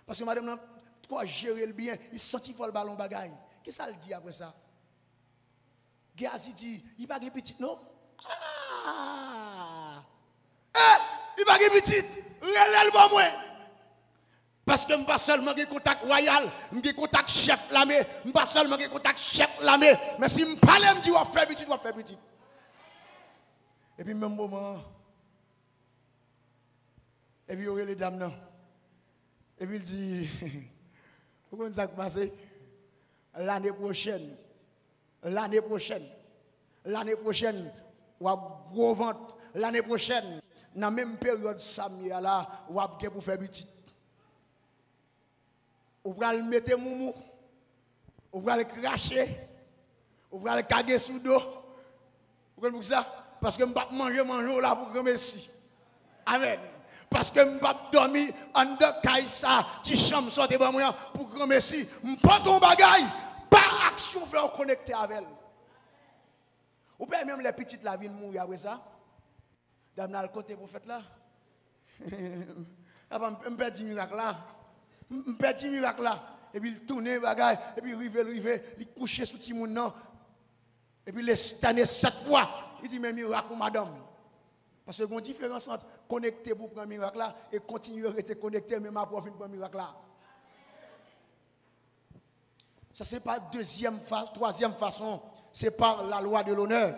Parce que madame nan quoi gérer le bien, il senti vol ballon bagay. Qu'est-ce que ça le dit après ça? Géasi dit, il pas petit non? Il pas petit. Relève bon moi. Parce que je ne pas seulement un contact royal, je contact chef l'armée, je ne pas seulement un contact chef l'armée, mais si je parle, je me dis, on va faire petit, on va faire petit. Et puis, même moment, et puis, il y aurait les dames là. Et puis, il dit, pourquoi ça passe? L'année prochaine, on a gros vente. L'année prochaine, dans la même période, Samia là, on a pour faire petit. On va le mettre moumou, on va le cracher, on va le caguer sous dos. Pourquoi ça? Parce que je ne vais pas manger là pour remercier. Amen. Parce que je ne vais pas dormir en deux caïssa, si chambre sorte pour remercier. Je ne pas ton bagaille, par action, je vais connecter avec elle. Ou peut même les petites la vie mourir après ça. Dans le côté prophète là. Je me perds 10 miracles là. Je me perds 10 miracles là. Et puis il tourne bagaille. Et puis il couche sous petit monde non. Et puis les années 7 fois. Il dit mais miracle madame. Parce qu'il y a une différence entre connecter pour prendre miracle là et continuer à rester connecté même après pour prendre miracle là. Ça c'est pas troisième façon. C'est par la loi de l'honneur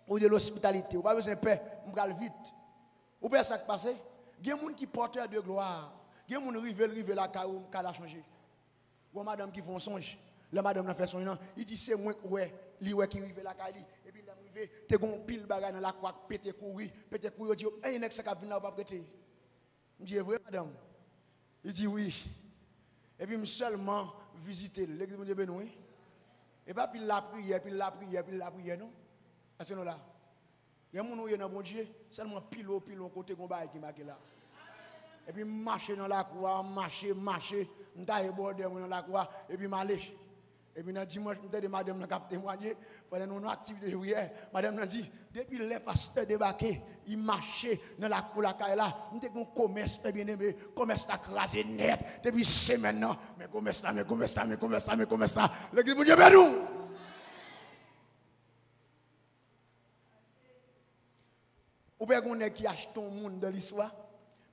ou de l'hospitalité. Vous n'avez pas besoin de paix, vous allez vite. Vous pouvez ça qui passe. Il y a des gens qui portent de gloire. Il y a des gens qui arrivent la carrière, qui a changé. Ou madame qui font songe. La madame a fait son nom. Il dit c'est moi qui arrive la carrière. Et puis il arrive, tu as un pile bagage dans la croix, pété courir, il dit, il y a un ex qui vient là, pas prêter. Je dis, vrai madame? Il dit oui. Et puis seulement visiter l'église de Benoît. Et pas puis la prière, non? Est-ce que nous là? Il y a des gens qui sont bon Dieu, seulement pile côté combat qui marque là. Et puis marcher dans la croix, marcher, on t'a bordé dans la croix, et puis m'aller. Et puis dans dimanche, je me madame n'a témoigné, pendant nos activités de prière, madame n'a dit, depuis les pasteurs débarqués, ils marchaient dans la cour là, nous avons un commerce, bien aimé, commerce a crasé net, depuis c'est maintenant, mais commerce ça, le Dieu ben nous. Ou bien qu'on est qui achète un monde dans l'histoire,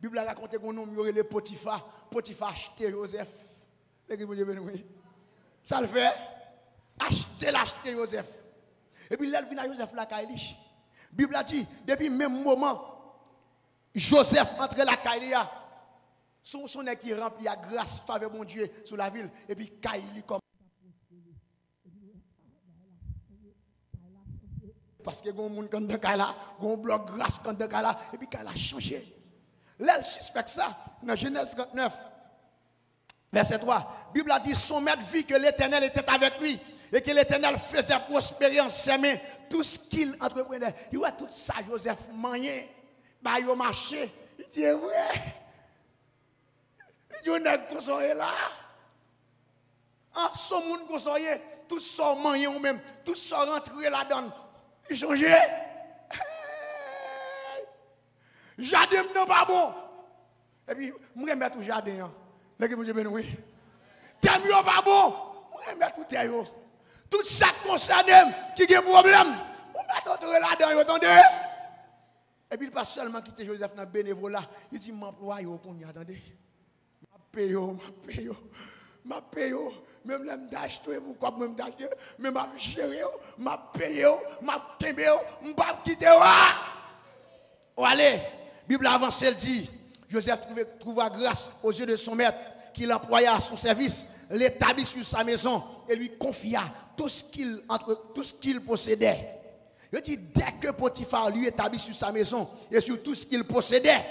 la Bible raconte qu'on nomme les Potiphar acheté Joseph, le Dieu ben nous. Ça le fait. Acheter Joseph. Et puis là, il vient à Joseph la Kaili. La Bible a dit, depuis le même moment, Joseph entre la Kaili, son nez qui remplit à grâce, faveur mon Dieu sur la ville. Et puis Kaili comme. Parce que il y a un monde qui a un bloc grâce qui a et puis Kaila a changé. Là, il suspecte ça, dans Genèse 39. Verset 3, la Bible a dit, son maître vit que l'Éternel était avec lui et que l'Éternel faisait prospérer en ses mains tout ce qu'il entreprenait. Il voit tout ça, Joseph Magné, bah, il a marché. Il dit, ouais, il dit, on est consolé là. Ah, son monde consolé, tout ça Magné ou même, tout ça rentré là-dedans. Il changeait. Jardin n'est pas bon. Et puis, je vais mettre tout jardin. Le Dieu ben oui. T'aimes pas bon. Je mettre tout terre. Tout ça concerne qui a un problème. On met tout là-dedans, attendez. Et puis il pas seulement quitter Joseph dans bénévolat, il dit m'emploie qu'on y attendez. M'a paye. Même là m'acheter pourquoi même d'acheter, même m'a gérer, m'a payer, m'a tember, m'pas quitter. Allez, Bible avance elle dit Joseph trouva grâce aux yeux de son maître, qu'il employa à son service, l'établit sur sa maison et lui confia tout ce qu'il possédait. Il dit, dès que Potiphar lui établit sur sa maison et sur tout ce qu'il possédait,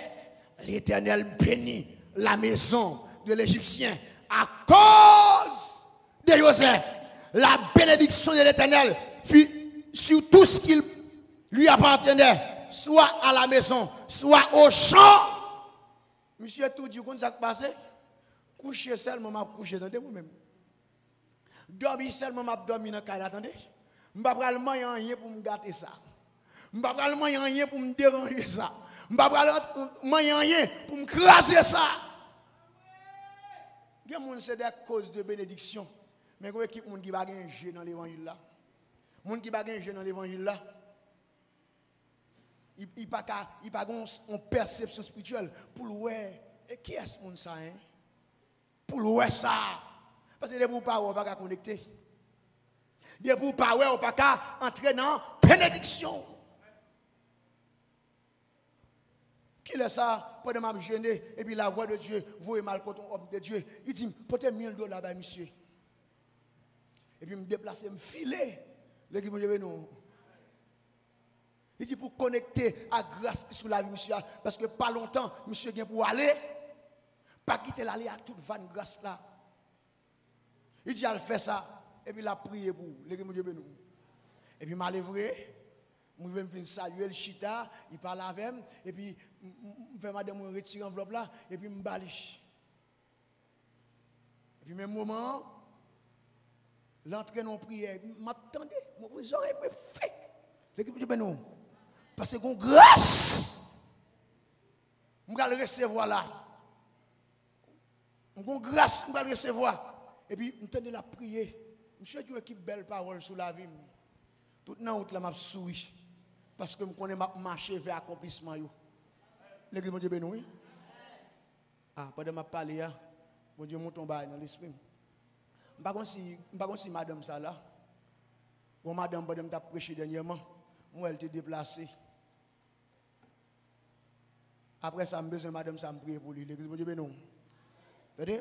l'Éternel bénit la maison de l'Égyptien à cause de Joseph. La bénédiction de l'Éternel fut sur tout ce qu'il lui appartenait, soit à la maison, soit au champ. Monsieur tout dit, comment ça passe? Coucher seulement, m'a couché, attendez vous-même. Dormir seulement, m'a dormi dans le cas, attendez. Je ne vais pas rien pour me gâter ça. Je ne vais pas rien pour me déranger ça. Je ne vais pas rien pour me craser ça. Il y a des gens c'est des causes de bénédiction. Mais il y a des gens qui va gagner dans l'évangile là. Les gens qui va gagner dans l'évangile là. Il n'y a pas une perception spirituelle pour ouais. Et qui est ce monde ça hein? pour louer ça. Parce que les pour pas, on ne peut pas connecter. Les pour pas, on ne peut pas entrer dans la bénédiction. Qui est ça? Pendant que je me gêné, et puis la voix de Dieu, vous et mal contre homme de Dieu. Il dit, peut-être $1000 là-bas, monsieur. Et puis, me déplacer, me filer. L'équipe de nous. Il dit pour connecter à grâce sur la vie, monsieur. Parce que pas longtemps, monsieur vient pour aller. Pas quitter l'aller à toute vanne grâce là. Il dit, elle fait ça. Et puis, il a prié pour l'équipe de nous. Et puis, m'a levé. Je vais saluer le chita. Il parle avec moi. Et puis, je fais madame retirer l'enveloppe là. Et puis, je me baliche. Et puis, même moment. L'entrée non prière, m'attendez, vous aurez me fait. L'équipe de Benou. Parce que con grâce, je vais le recevoir là. Con grâce, je vais le recevoir. Et puis, je la prier. Monsieur Dieu, qui belle parole sur la vie. Tout le monde m'a souri. Parce que je connais marcher vers l'accomplissement. L'équipe de Benou. Ah, pendant que je parle, mon Dieu, monte en bas dans l'esprit. Je ne sais pas si madame ça là. Quand madame t'a prêché dernièrement, moi elle était déplacée. Après ça, je besoin madame ça me prier pour lui. L'église, bon Dieu, non.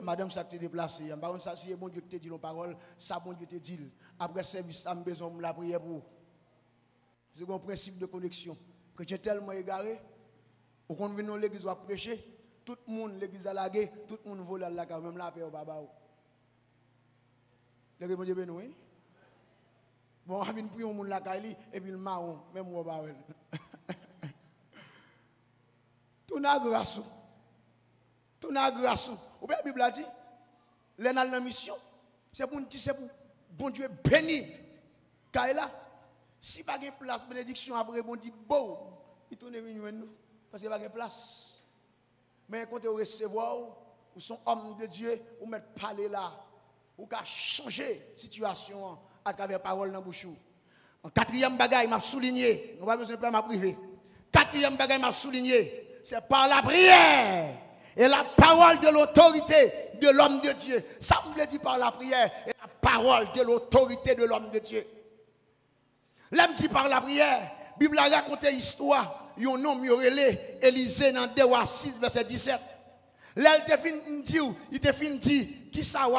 Madame ça t'est déplacée. Je ne sais pas si bon Dieu te dit nos paroles, ça bon Dieu te dit. Après service, ça me besoin de la prière pour. C'est un principe de connexion. Que tu es tellement égaré, au qu'on vient dans l'église va prêcher, tout le monde l'église a lagué, tout le monde vole à la même la paix au baba. L'église bon Dieu béni, oui. Bon, on vient prier au monde la caille et puis le marron, même au baba. Tout n'a grâce. Tout n'a grâce. Ou bien la Bible a dit, les dans la mission, c'est pour bon Dieu béni. Car là, si pas de place bénédiction après bon Dieu bon, il tourne venir nous parce qu'il n'y a pas de place. Mais quand vous recevoir, ou sont hommes de Dieu, ou mettre parler là, ou qu'à changer la situation à travers la parole dans la bouche. En quatrième bagaille, m'a souligné, on va besoin de plan ma privé. Quatrième bagaille m'a souligné, c'est par la prière et la parole de l'autorité de l'homme de Dieu. Ça vous le dit par la prière et la parole de l'autorité de l'homme de Dieu. L'homme dit par la prière, la Bible a raconté l'histoire, un homme relé Élisée dans 2 Rois 6, verset 17. Là, il te fin dit, qui ça ou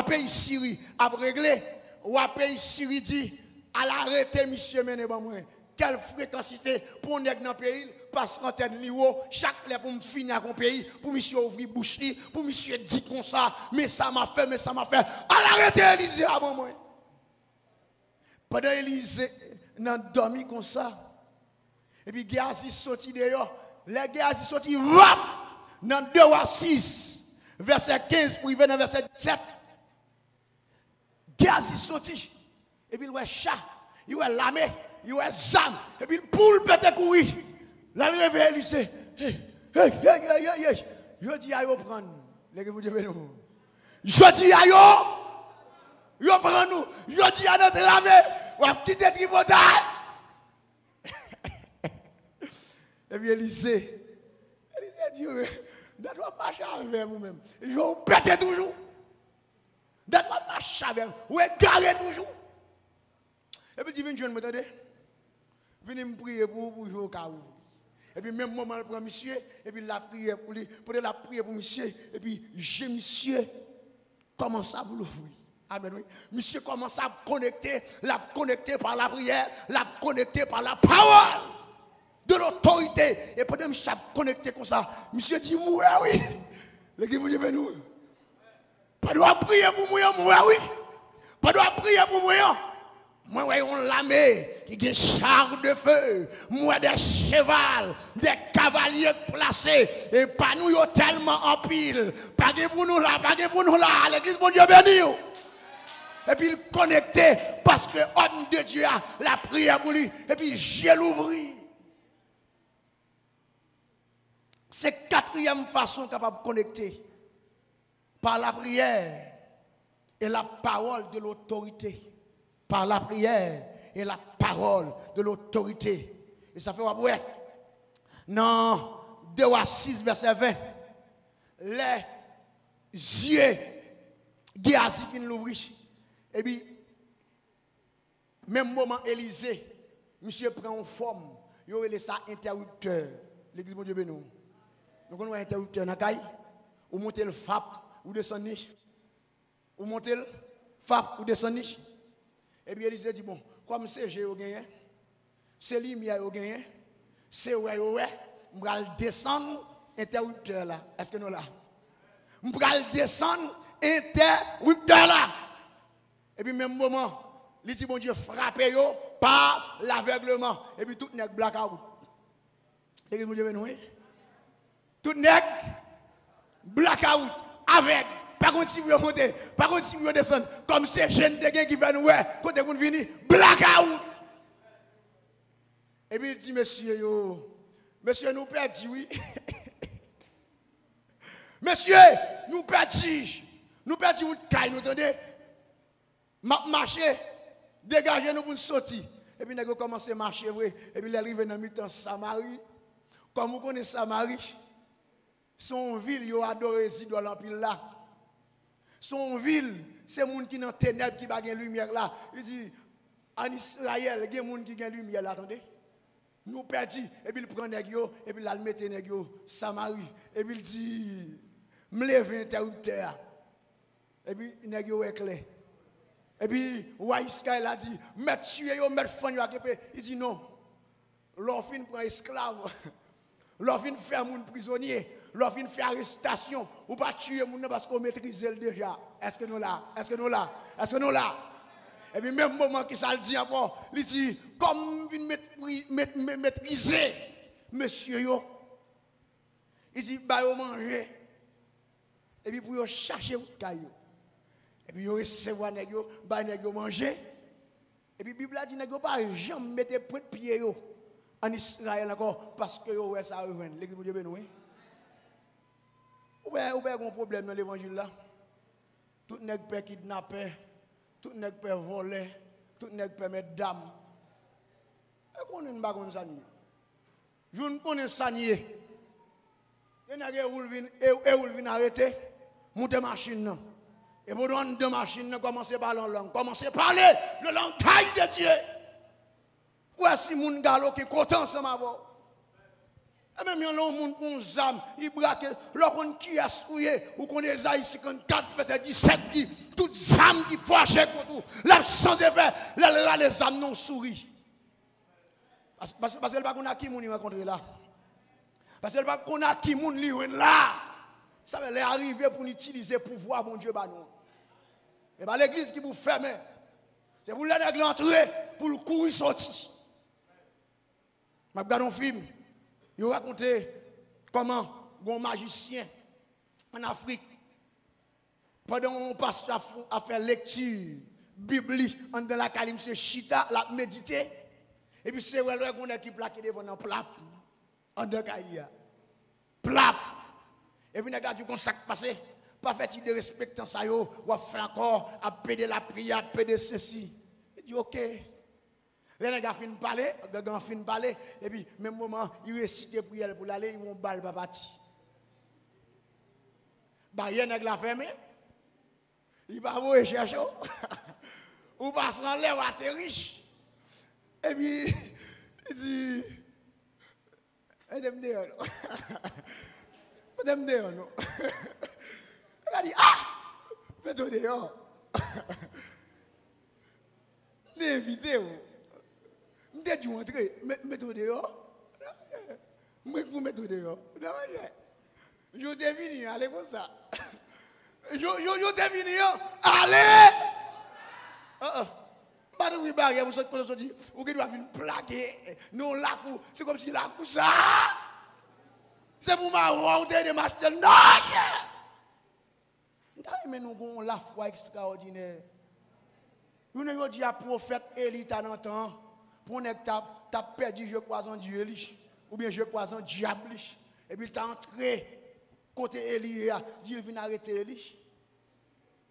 pays Syrie a réglé, ou pays Syrie dit, à l'arrêter, monsieur, mené bon moi. Quelle fréquencité pour nous dans le pays, parce qu'en tête niveau, chaque lèvre pour me finir avec le pays, pour monsieur ouvrir bouche, pour monsieur dire comme ça, mais ça m'a fait, à l'arrêter, Élisée, à bon moi. Pendant Élisée, n'a dormi comme ça. Et puis Géasi sorti dehors. Les Géasi sorti rap dans 2 Rois 6, verset 15 pour y venir dans verset 17. Géasi sorti. Et puis il y a chat, il y a lamé, il y a zam. Et puis le poule pète courir. Là, il réveille Élisée. Hey. Je dis à yo prendre. Les gars, vous devez nous. Je dis à yo prendre nous. Je dis à notre ramé. On va quitter le tripotage. Et puis Élisée dit, je dois marcher avec vous-même. Je vais péter toujours. Je dois marcher avec vous. Vous égarez toujours. Et puis, je me dis, venez me prier pour jouer au cas où. Et puis, même moment, je prends monsieur, et puis la prière pour lui, pour la prière pour monsieur, et puis, monsieur commence à vous l'ouvrir. Amen, oui. Monsieur commence à connecter par la prière, la connecter par la parole de l'autorité. Et pendant que monsieur a connecté comme ça, monsieur dit, moi, oui. L'équipe vous dit, nous. Pas de prier pour moi, oui. Pas de prier pour moi. Moi, voyons l'armée qui a des chars de feu, moi des chevals, des cavaliers placés, et pas nous tellement en pile. Pas de pour nous là, l'église, mon Dieu béni. Et puis il connecté parce que l'homme de Dieu a la prière pour lui. Et puis j'ai l'ouvri. C'est quatrième façon capable de connecter. Par la prière et la parole de l'autorité. Par la prière et la parole de l'autorité. Et ça fait ouais. Dans 2 Rois 6, verset 20. yeux, Géasi fin l'ouvrir. Et puis, même moment, Élysée, monsieur prend une forme, il y a ça interrupteur. L'église, mon Dieu, bénou. Nous avons un interrupteur dans la caille, ou montez le FAP, ou descendez. Ou montez le FAP, ou descendez. Et puis Élysée dit, bon, comme c'est j'ai gagné, c'est lumière au gagné, c'est ouais, on va descendre interrupteur là. Est-ce que nous là? On va descendre interrupteur là. Et puis même moment, il dit bon Dieu frappez yo par l'aveuglement. Et puis tout n'est blackout. Et que mon Dieu nous tout n'est blackout avec. Par contre si vous montez, par contre si vous descendez, comme ces jeunes de qui viennent nous côté vous venez blackout. Et puis il dit monsieur monsieur nous perdit oui. Monsieur, nous perdis. Nous perdis où caille, nous entendez? Marcher, dégager nous pour nous sortir. Et puis nous commençons à marcher, vrai. Et puis il arrive dans le mi-temps Samarie. Comme vous connaissez Samarie, son ville, il adore résider dans l'empire là. Son ville, c'est les gens qui sont dans les ténèbres qui n'ont pas de lumière là. Il dit, en Israël, il y a des gens qui ont de lumière là, attendez. Nous perdis. Et puis il prend les gens, et puis il met les gens Samarie. Et puis il dit, me lève interrupteur. Et puis il est clair. Et puis Waïska a dit, mettre tuer yo, mettre fan yo. Il dit non. L'orphine prend esclave. L'orphine fait moun prisonnier. L'orphine fait arrestation. Ou pas tuer moun parce qu'on maîtrise déjà. Est-ce que nous là? Est-ce que nous là? Est-ce que nous là? Et puis même moment qui ça le dit encore, il dit comme vient maîtriser monsieur yo. Il dit bah yo manger. Et puis pour yo chercher ou caillou. Et puis yo recevoir nèg yo, bah nèg yo manger. Et puis Bible a dit nèg yo pas jamais mettre point de pied yo en Israël encore parce que yo ouais ça rejoindre. L'église de Dieu béni. Ou bien un problème dans l'évangile là. Tout nèg peut kidnapper, tout nèg peut voler, tout nèg peut mettre dame. Et qu'on ne pas comme ça ni. Je ne connais ça ni. Et nèg ou vinn arrêter, monter machine. Et pour donner deux machines, commencer par la langue. Commencer à parler le langage de Dieu. Voici mon galo qui est content ensemble avec vous. Et même il y a un monde pour nous âmes, il braque, l'on qui a souillé, ou qu'on est Isaïe 54, verset 17 dit, toutes âmes qui fâchent contre tout, l'absence de fait, les âmes non souris. Parce que le pas qu'on a qui moun rencontré là. Parce que le pas qu'on a qui moun li là. Ça veut dire arriver pour utiliser le pouvoir, mon Dieu, bah nous. Et bien l'église qui vous ferme, c'est pour l'aider entrer, pour le courir sortir. Je regarde un film, il raconte comment un magicien en Afrique, pendant qu'on passe à faire lecture biblique, en dans la calim, c'est chita, la méditer, et puis c'est vrai qu'on a qui plaqué devant un plap, en deux cahiers. Plap. Et puis, nous avons dit ça qui passe. Pas fait de respectant ça, ou à faire encore, à péder la prière, à péder ceci. Il dit, ok. Les gars finissent parler, les gars finissent parler, et puis, même moment, ils récitent la prière pour aller, ils vont balle pas partir. Bah, il y a un gars fermé. Il va vous chercher. Ou pas se rendre là, ou atterrir. Et puis, il dit, Madame Déon, non. Elle a dit, ah, mets-toi dehors. N'invitez vous. M'te dit entrer, mets-toi dehors. Moi pour mettre dehors. Je t'ai venu, allez comme ça. Je t'ai venu, allez. Pas de oui barrière, vous sortez, vous doit venir plaquer. Non, là, c'est comme si là, ça. C'est pour ma ronde de marcher. Non! Mais nous avons la foi extraordinaire. Nous avons dit à prophète Élie dans temps pour ne pas perdu, je crois en Dieu, ou bien je crois en diable. Et puis tu as entré côté Élie, il vient arrêter Élie.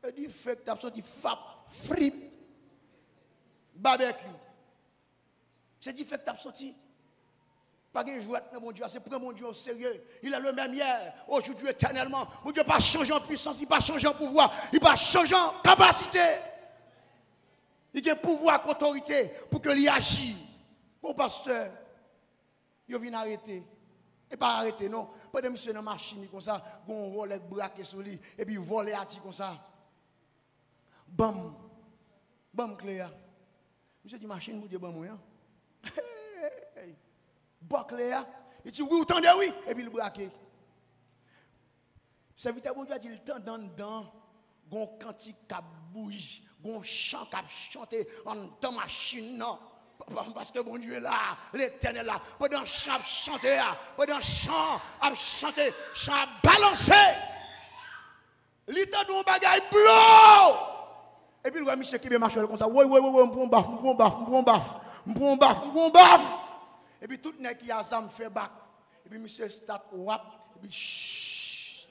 Il dit fait que tu as sorti fap, frip, barbecue. C'est dit fait que tu as sorti. Pas de joie, mon Dieu, c'est prendre mon Dieu au sérieux. Il est le même hier, aujourd'hui, éternellement. Mon Dieu, pas changer en puissance, il pas changer en pouvoir, il pas changer en capacité. Il a pouvoir, autorité pour que lui agisse. Mon pasteur, il vient arrêter. Et pas arrêter, non. Pas de monsieur dans la machine comme ça, on vole braqué sur lui, et puis voler à comme ça. Bam, bam, Cléa. Monsieur dit machine, mon Dieu, bam, moi. Bon, Cléa. Il dit oui, ou tendez, oui. Et puis il braqué. Serviteur, mon Dieu, dit le temps dans, gon cantique qui bouge, gon chant qui chante dans machine, non. Parce que mon Dieu est là, l'Éternel là. Pendant chant à chanter, pendant chant à chanter, chant à balancer. L'état de bagaille blow. Et puis le monsieur qui vient marcher comme ça, oui, on prend baf. Et puis tout le monde qui a ça me fait bac. Et puis monsieur start wap, et puis chut.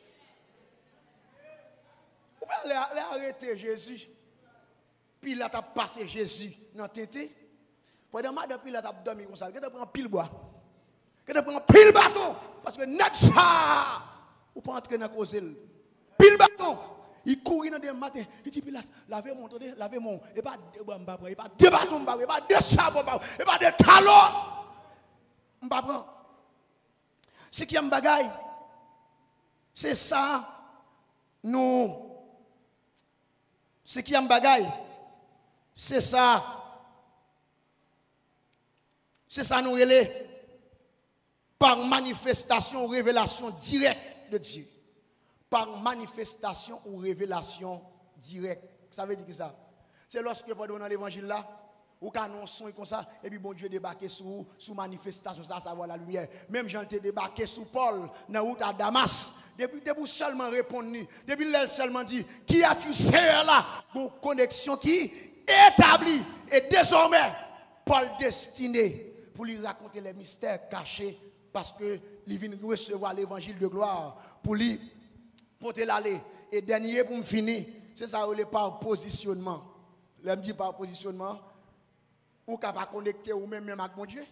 Vous pouvez aller arrêter Jésus. Puis il a passé Jésus dans la tête. Pendant que depuis là, tu as dormi comme ça, tu as pris pile bois, tu as pris pile bâton, parce que net ça, ou pas entrer dans la cause. Pile bâton, il courit dans des matins, il dit Pilate, lavez-moi, et pas deux bâtons, et pas deux sabots, et pas deux talons. Je ne prends pas. Ce qui est un bagaille, c'est ça, nous. Ce qui est un bagaille, c'est ça. C'est ça nous relève par manifestation ou révélation directe de Dieu. Par manifestation ou révélation directe. Ça veut dire que ça? C'est lorsque vous dans l'évangile là, ou qu'annonçons comme ça, et puis bon Dieu débarqué sous manifestation, ça savoir la lumière. Même Jean était débarqué sous Paul, dans la route à Damas. Depuis seulement répondre, depuis elle seulement dit, qui as-tu Seigneur là? Bon connexion qui est établie. Et désormais, Paul destiné pour lui raconter les mystères cachés parce que il vient recevoir l'évangile de gloire pour lui porter l'aller. Et dernier pour me finir, c'est ça où par positionnement. Là me dit par positionnement ou capable connecter ou même avec mon Dieu.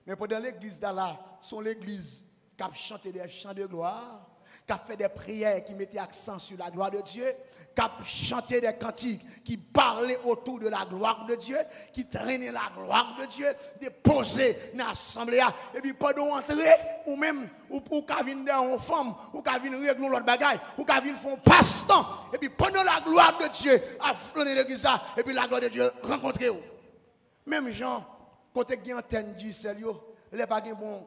Mais pendant l'église là, sont l'église qui a chanté des chants de gloire, qui a fait des prières qui mettaient accent sur la gloire de Dieu, qui a chanté des cantiques qui parlaient autour de la gloire de Dieu, qui traînaient la gloire de Dieu, déposés dans l'assemblée. Et puis pendant entrer, ou même, ou qu'à venir dans une femme, ou qu'à venir régler l'autre bagaille, ou qu'à venir faire un passe-temps. Et puis pendant la gloire de Dieu, à flâner l'église, et puis la gloire de Dieu rencontrer. Même Jean, côté qui antenne dit, c'est lui, il n'est pas un bon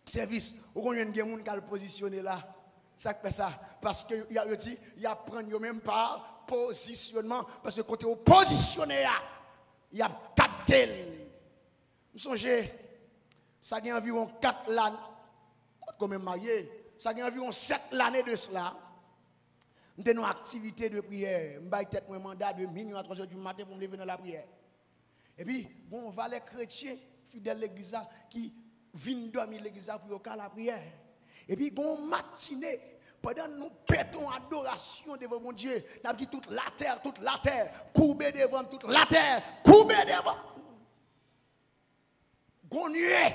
service, ou qu'on y a un gens qui a positionné là. Ça fait ça. Parce qu'il y a dit, il y a prendre même par positionnement. Parce que côté positionné, il y a capté. Vous songez, ça a environ 4 années, quand même marié, ça a environ 7 années de cela. Nous avons une activité de prière. Nous avons peut-être un mandat de minuit à 3 heures du matin pour nous lever dans la prière. Et puis, bon, on va les chrétiens, fidèles à l'église, qui viennent dormir l'église pour faire la prière. Et puis, bon, matinée, pendant nous pétons adoration devant mon Dieu, nous avons dit toute la terre, courbée devant toute la terre, courbée devant. Gon nuée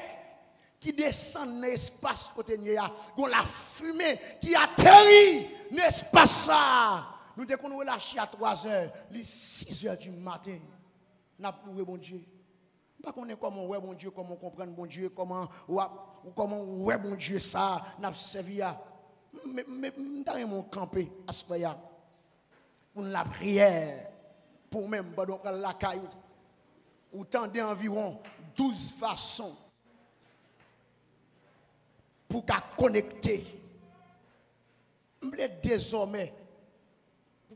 qui descend dans l'espace côté nuée, gon la fumée qui atterrit dans l'espace ça. Nous dès qu'on relâché à 3 heures, les 6 heures du matin, nous avons loué mon Dieu. Pas qu'on est comment ouais mon Dieu, comment comprendre mon Dieu, comment ouais mon Dieu ça, n'a servi à mais mon camper à ce moment pour la prière pour même pendant la caillou ou tendez environ 12 façons pour qu'à connecter désormais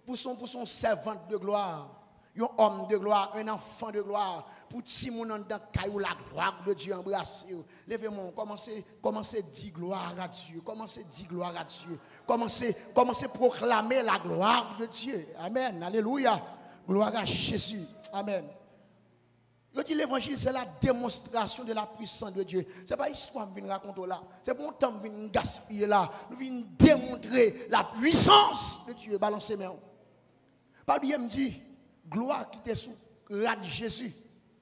pour son servante de gloire, un homme de gloire, un enfant de gloire, pour tout le monde dans caillou la gloire de Dieu embrasser. Levez-moi, commencez à dire gloire à Dieu, commencez à dire gloire à Dieu, commencez à proclamer la gloire de Dieu. Amen, alléluia, gloire à Jésus, amen. Je dis l'évangile, c'est la démonstration de la puissance de Dieu. Ce n'est pas histoire que nous raconter là. C'est bon temps que nous gaspiller là. Nous venons démontrer la puissance de Dieu. Balancez mes mains. Pas bien me dit, gloire qui était sous rad Jésus.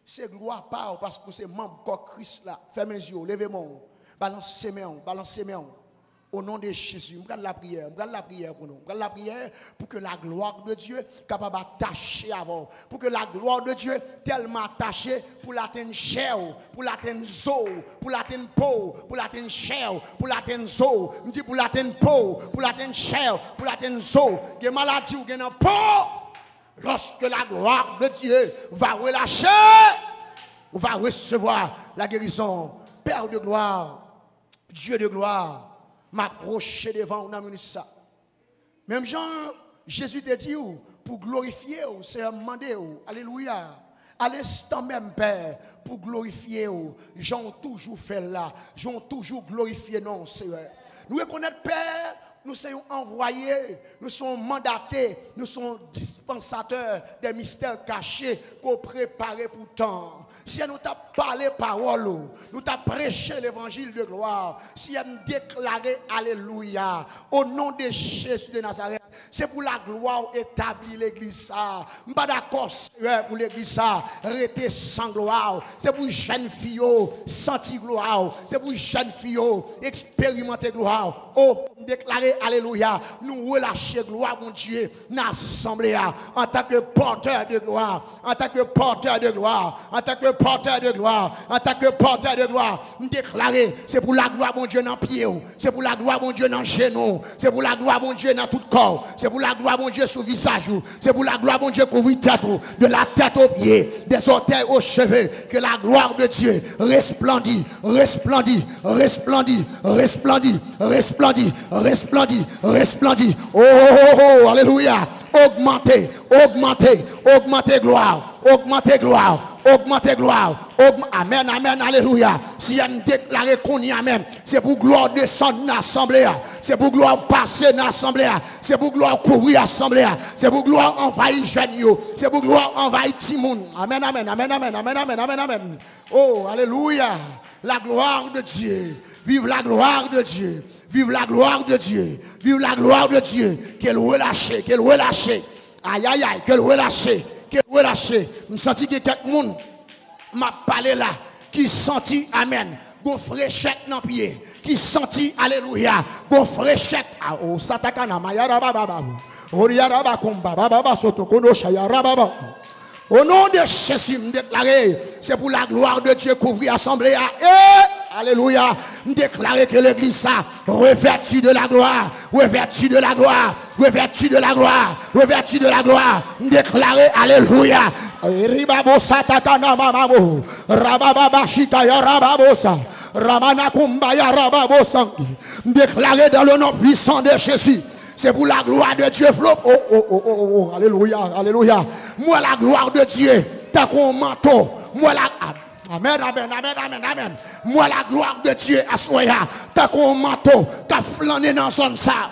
c'est gloire pas parce que c'est membre corps Christ là. Fermez les yeux, levez mon, balancez mes mains, balancez mes mains. Au nom de Jésus, je la prière pour nous. Je la prière pour que la gloire de Dieu capable d'attacher avant. Pour que la gloire de Dieu tellement attachée pour l'atteindre chair, pour l'atteindre zo, pour l'atteindre peau, pour l'atteindre chair, pour l'atteindre zo. Je dis pour l'atteindre peau, pour l'atteindre chair, pour l'atteindre zo. Il y a maladie ou il y a peau. Lorsque la gloire de Dieu va relâcher, on va recevoir la guérison. Père de gloire, Dieu de gloire. M'approcher devant on ça. Même Jean, Jésus te dit pour glorifier, c'est demander, alléluia. À l'instant même, Père, pour glorifier, Jean toujours fait là, Jean toujours glorifié, non, Seigneur. Nous reconnaissons, Père, nous sommes envoyés, nous sommes mandatés, nous sommes dispensateurs des mystères cachés qu'on préparait pour temps. Si nous t'a parlé parole, nous t'a prêché l'évangile de gloire, si nous déclaré alléluia au nom de Jésus de Nazareth, c'est pour la gloire établir l'église ça. Je ne suis pas d'accord pour l'église ça, rester sans gloire. C'est pour jeunes filles sentir gloire, c'est pour jeunes filles expérimenter gloire. Oh, déclarer alléluia, nous relâcher gloire mon Dieu dans l'assemblée en tant que porteur de gloire, en tant que porteur de gloire, en tant que porteur de gloire, en tant que porteur de gloire, nous déclarer, c'est pour la gloire mon Dieu dans pied, c'est pour la gloire mon Dieu dans genou, c'est pour la gloire mon Dieu dans tout corps, c'est pour la gloire mon Dieu sur visage, c'est pour la gloire mon Dieu couvrir tête, de la tête aux pieds, des orteils aux cheveux, que la gloire de Dieu resplendit, resplendit, resplendit, resplendit, resplendit, resplendit, resplendit. Oh, oh, oh, alléluia. Augmentez, augmentez, augmentez gloire, augmentez gloire, augmentez gloire. Amen, amen, alléluia. Si on déclare qu'on y a même, c'est pour gloire descendre dans l'assemblée, c'est pour gloire passer dans l'assemblée, c'est pour gloire couvrir l'assemblée, c'est pour gloire envahir jeunes, c'est pour gloire envahir Timoun. Amen, amen, amen, amen, amen, amen, amen, amen. Oh, alléluia. La gloire de Dieu. Vive la gloire de Dieu. Vive la gloire de Dieu. Vive la gloire de Dieu. Qu'elle relâche, qu'elle relâche. Aïe, aïe, aïe, qu'elle relâche, qu'elle relâche. Je sens que quelqu'un m'a parlé là, qui sentit, amen, go fraîchette dans pied, qui sentit, alléluia, go fraîchette. Oh, satakana, mayara baba, oriara komba, baba, sotokono, shayara baba. Au nom de Jésus, me déclarer, c'est pour la gloire de Dieu couvrir l'assemblée. Et, alléluia, me déclarer que l'église ça, revêtue de la gloire, revêtue de la gloire, revêtue de la gloire, revêtue de la gloire. Me déclarer, alléluia. Ribabosa takana mamamo, rababa shikaya rababosa, ramana kumbaya rababosa. Me déclarer dans le nom puissant de Jésus. C'est pour la gloire de Dieu. Oh, oh, oh, oh, oh, alléluia, alléluia. Moi, la gloire de Dieu, t'as qu'on manteau. Moi, la. Amen, amen, amen, amen, amen. Moi, la gloire de Dieu, assoya, t'as qu'on manteau, t'as flâné dans son ça.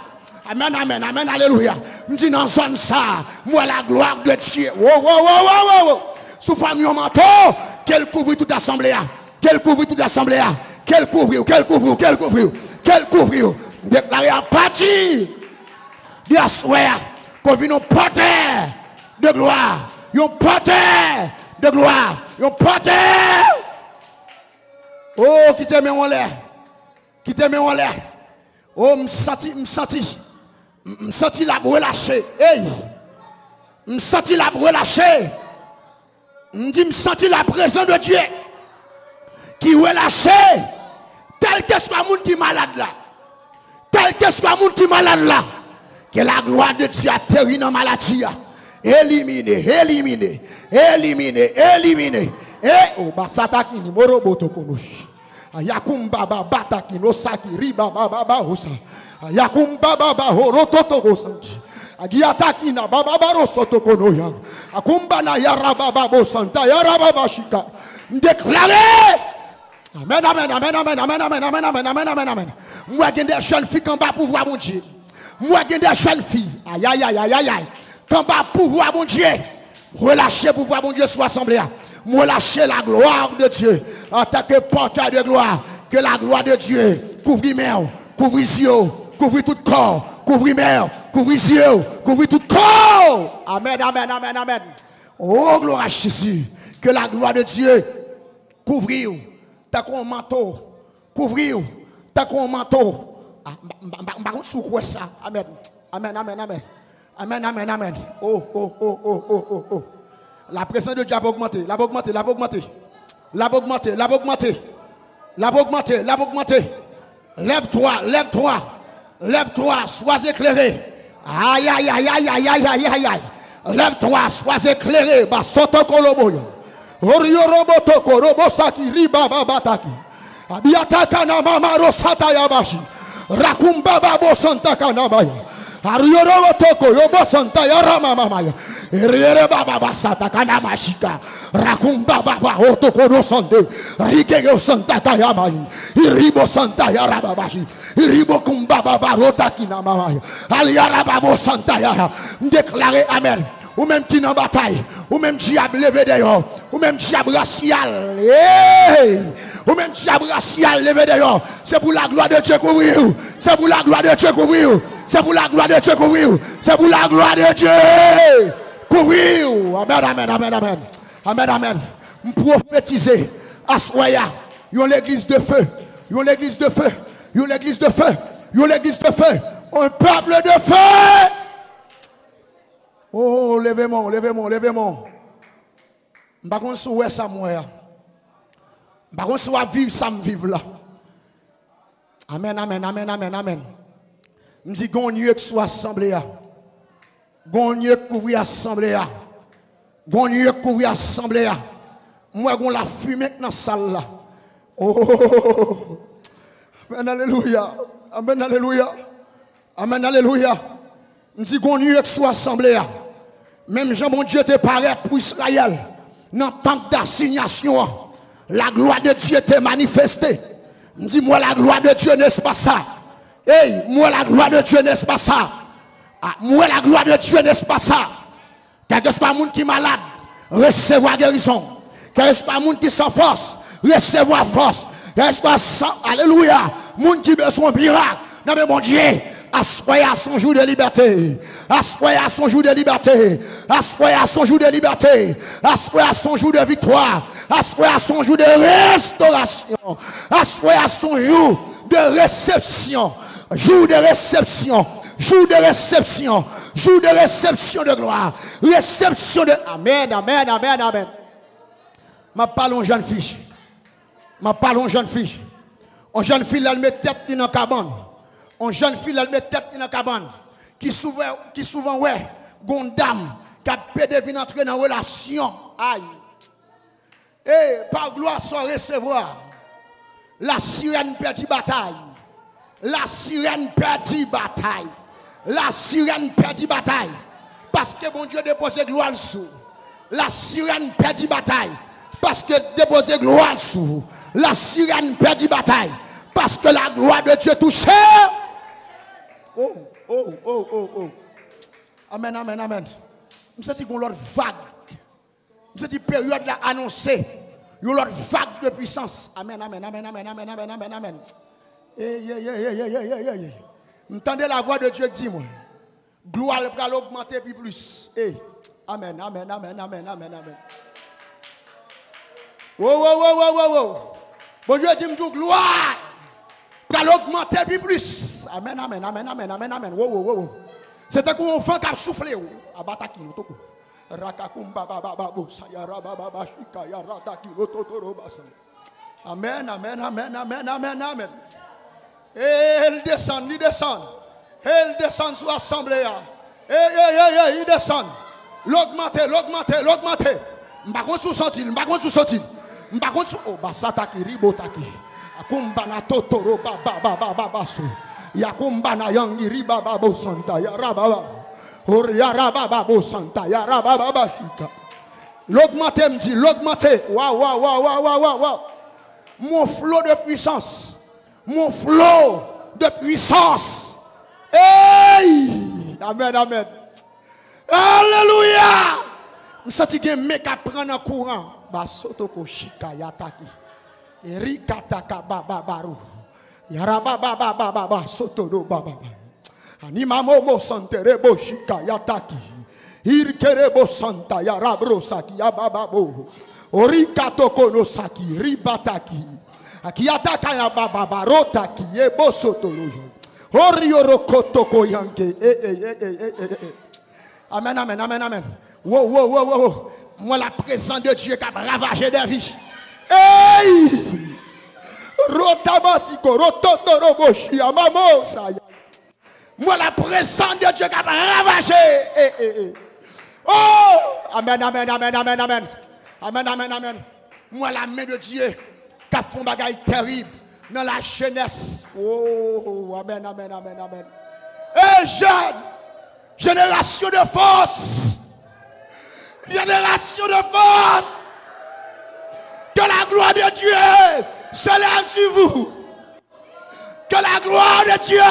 Amen, amen, amen, alléluia. Me dit dans son ça. Moi, la gloire de Dieu. Oh, oh, oh, oh, oh. Sous famille au manteau, qu'elle couvre toute l'assemblée. Qu'elle couvre toute l'assemblée. Qu'elle couvre, qu'elle couvre, qu'elle couvre, qu'elle couvre. Déclaré à partir. Bien soir, qu'on vient nous porter de gloire, nous porter de gloire, nous porter. Oh, qui te met en l'air, qui te met en l'air. Oh, me senti la relâcher. Hey, me senti la relâcher. Me dit, me senti la présence de Dieu qui relâche. Tel que soit le monde qui est malade là, tel que soit le monde qui est malade là. Que la gloire de Dieu atterrit dans la maladie. Éliminer, éliminer, éliminer, éliminer. Et oh, basataki ni moroboto konoshi. Ayakumba bataki no saki riba baba hosa. Ayakumba baba horototo hosa. Agiataki na baba barosoto konoya. Akumba na yaraba babo santa yaraba shika. Déclarer. Amen, amen, amen, amen, amen, amen, amen, amen, amen, amen, amen. Moi, j'ai des jeunes filles qui ont pas pouvoir, mon Dieu. Moi, j'ai des jeunes filles. Aïe, aïe, aïe, aïe, aïe, aïe. Quand pas pouvoir, mon Dieu. Relâchez pouvoir, mon Dieu, soit assemblée. Relâchez la gloire de Dieu. En tant que porteur de gloire. Que la gloire de Dieu couvre mer, couvre yeux, couvre tout corps. Couvre mer, couvre yeux, couvre tout corps. Amen, amen, amen, amen. Oh, gloire à Jésus. Que la gloire de Dieu couvre t'as qu'on manteau. Couvrir t'as qu'on manteau. Sous quoi ça? Amen. Amen, amen, amen. Amen, amen, amen. Oh, oh, oh, oh, oh, oh, oh. La présence de Dieu va augmenter, la va augmenter, la va augmenter. La va augmenter, la va augmenter. La va augmenter, la va augmenter. Lève-toi, lève-toi. Lève-toi, sois éclairé. Aïe, aïe, aïe, aïe, aïe, aïe, aïe, aïe, aïe. Lève-toi, sois éclairé. Basoto koloboyo. Orio roboto korobosaki riba babataki. Abiataka na mama rosata yabashi. Rakumba babo santa kanamaya. Arioro toko yobo santa yarama mamaya. Eriere baba basata kanamashika. Rakumba baba otoko no sante. Rikego santa kayamai. Iribo santa yarababashi. Iribo kumba baba rotaki na mamaya. Aliara babo santa yara. Déclarez amen. Ou même qui n'en bataille, ou même qui a levé d'ailleurs, ou même qui a racial, ou même qui a racial levé d'ailleurs, c'est pour la gloire de Dieu couvrir, c'est pour la gloire de Dieu couvrir, c'est pour la gloire de Dieu couvrir, c'est pour la gloire de Dieu couvrir. Amen, amen, amen, amen, amen, amen. Prophétiser à Soya, yon l'église de feu, yon l'église de feu, yon l'église de feu, yon l'église de feu, un peuple de feu. Oh, levez-moi, levez-moi, levez-moi. Je ne sais pas si vous ça moi. Je ne sais pas si vous vivre ça me vivre là. Amen, amen, amen, amen, amen. Je me dis que que soit assemblée. Gonye couvrir assemblée. Gonye couvrir assemblée. Moi gon la fumée dans la salle là. Oh. Amen, alléluia. Amen, alléluia. Amen, alléluia. Je me dis gonye que soit assemblée. Même Jean, mon Dieu, te paraît pour Israël. Dans le temps d'assignation, la gloire de Dieu te manifestée. Je dis, moi, la gloire de Dieu, n'est-ce pas ça? Hey, moi, la gloire de Dieu, n'est-ce pas ça? Ah, moi, la gloire de Dieu, n'est-ce pas ça? Quel que soit le monde qui est malade, recevoir guérison. Quel que soit le monde qui sans force, recevoir force. Quel que soit sans, alléluia, le monde qui a besoin de miracle. Non, mais mon Dieu. Assoyez à son jour de liberté. Assoyez à son jour de liberté. Assoyez à son jour de liberté. Assoyez à son jour de victoire. Assoyez à son jour de restauration. Assoyez à son jour de réception. Jour de réception. Jour de réception. Jour de réception de gloire. Réception de... Amen, amen, amen, amen. Ma parle aux jeunes filles. Ma parle aux jeunes filles. Aux jeunes filles, elles mettent tête dans la cabane. On jeune fille, elle met tête dans la cabane, qui souvent, ouais, gon dame, qui a pédé venir entrer dans une relation. Aïe. Et par gloire, sans recevoir. La sirène perdit bataille. La sirène perdit bataille. La sirène perdit bataille. Parce que mon Dieu déposé gloire sous. La sirène perdit bataille. Parce que déposé gloire sous. La sirène perdit bataille. Parce que la gloire de Dieu touchait. Oh, oh, oh, oh, oh. Amen, amen, amen. Je sais qu'on l'autre vague. Je sais période là annoncée. Il y a l'autre vague de puissance. Amen, amen, amen, amen, amen, amen, amen, amen. M'entendez la voix de Dieu qui dit moi. Gloire va l'augmenter puis plus. Amen, amen, amen, amen, amen, amen. Wow, wow, wow, wow, wow, wow. Bon Dieu dit me gloire. Pour l'augmenter puis plus. Amen, amen, amen, amen, amen, amen. Wow, wow, wow. C'était qu'on enfant qui a soufflé. Abataki, toko. Rakakumba baba babo sayara baba bashika ya rataki lototoro basa. Amen, amen, amen, amen, amen, amen. Et il descend, il descend. Il descend sur l'assemblée. Il descend. L'augmenter, l'augmenter, l'augmenter. M'bakon sous sentil, m'bakon sous sentil. M'bakon sous oh basataki ribotaki. Akumba na totoro baba baba baba so. Yakumba na yangi riba baba santa ya rababa. Oriara baba bo santa ya rababa bashika. L'augmenter me dit, l'augmenter. Waouh waouh waouh waouh waouh waouh. Mon flot de puissance. Mon flot de puissance. Hey! Amen, amen. Alléluia! Je sens que je me prendre en courant. Basotoko shika yataki. Erikataka baba baru. Yaraba baba baba baba sotoro baba. Anima momo santerebo shika yataki. Irkerebo santa yarabro saki yababa bo. Orikato konosaki, ribataki. Akiataka na baba rotaki, ebosotolojo. Oriorokoto koyanke. Amen, amen, amen, amen. Wow. Moi, la présence de Dieu qui a ravagé des vies. Hey! Rotabasiko, rototoroboshi, amamosaya. Moi, la présence de Dieu qui a ravagé. Oh! Amen, amen, amen, amen, amen. Amen, amen, amen. Moi, la main de Dieu qui a fait un bagage terrible dans la jeunesse. Oh, amen, amen, amen, amen. Et jeune, génération de force. Génération de force. Que la gloire de Dieu se lève sur vous. Que la gloire de Dieu.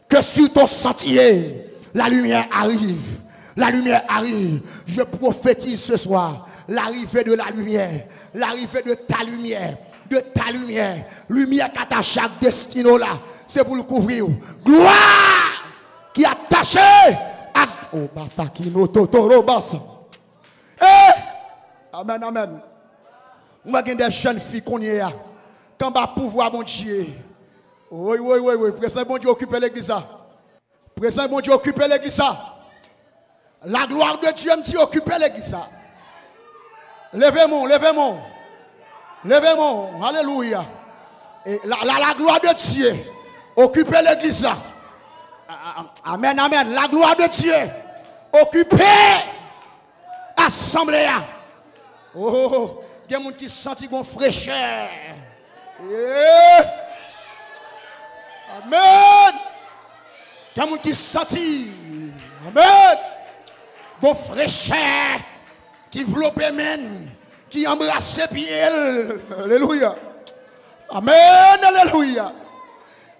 Que sur ton sentier, la lumière arrive. La lumière arrive. Je prophétise ce soir l'arrivée de la lumière. L'arrivée de ta lumière. De ta lumière. Lumière qui attache chaque destinée là. C'est pour le couvrir. Gloire qui est attachée à... Oh, basta qui nous totoro basta. Amen, amen. Moi, j'ai des jeunes filles qu'on y a. Quand va pouvoir, mon Dieu. Oui. Présent, bon Dieu, occuper l'église. Présent, bon Dieu, occuper l'église. La gloire de Dieu me dit occuper l'église. Levez-moi. Alléluia. Et la gloire de Dieu, occuper l'église. Amen, amen. La gloire de Dieu, occuper l'assemblée. Oh, il y a des gens qui sentent une fraîcheur. Amen. Il y a des gens qui sentent. Amen. Bon fraîcheur qui enveloppe men, qui embrasse pied. Alléluia. Amen, alléluia.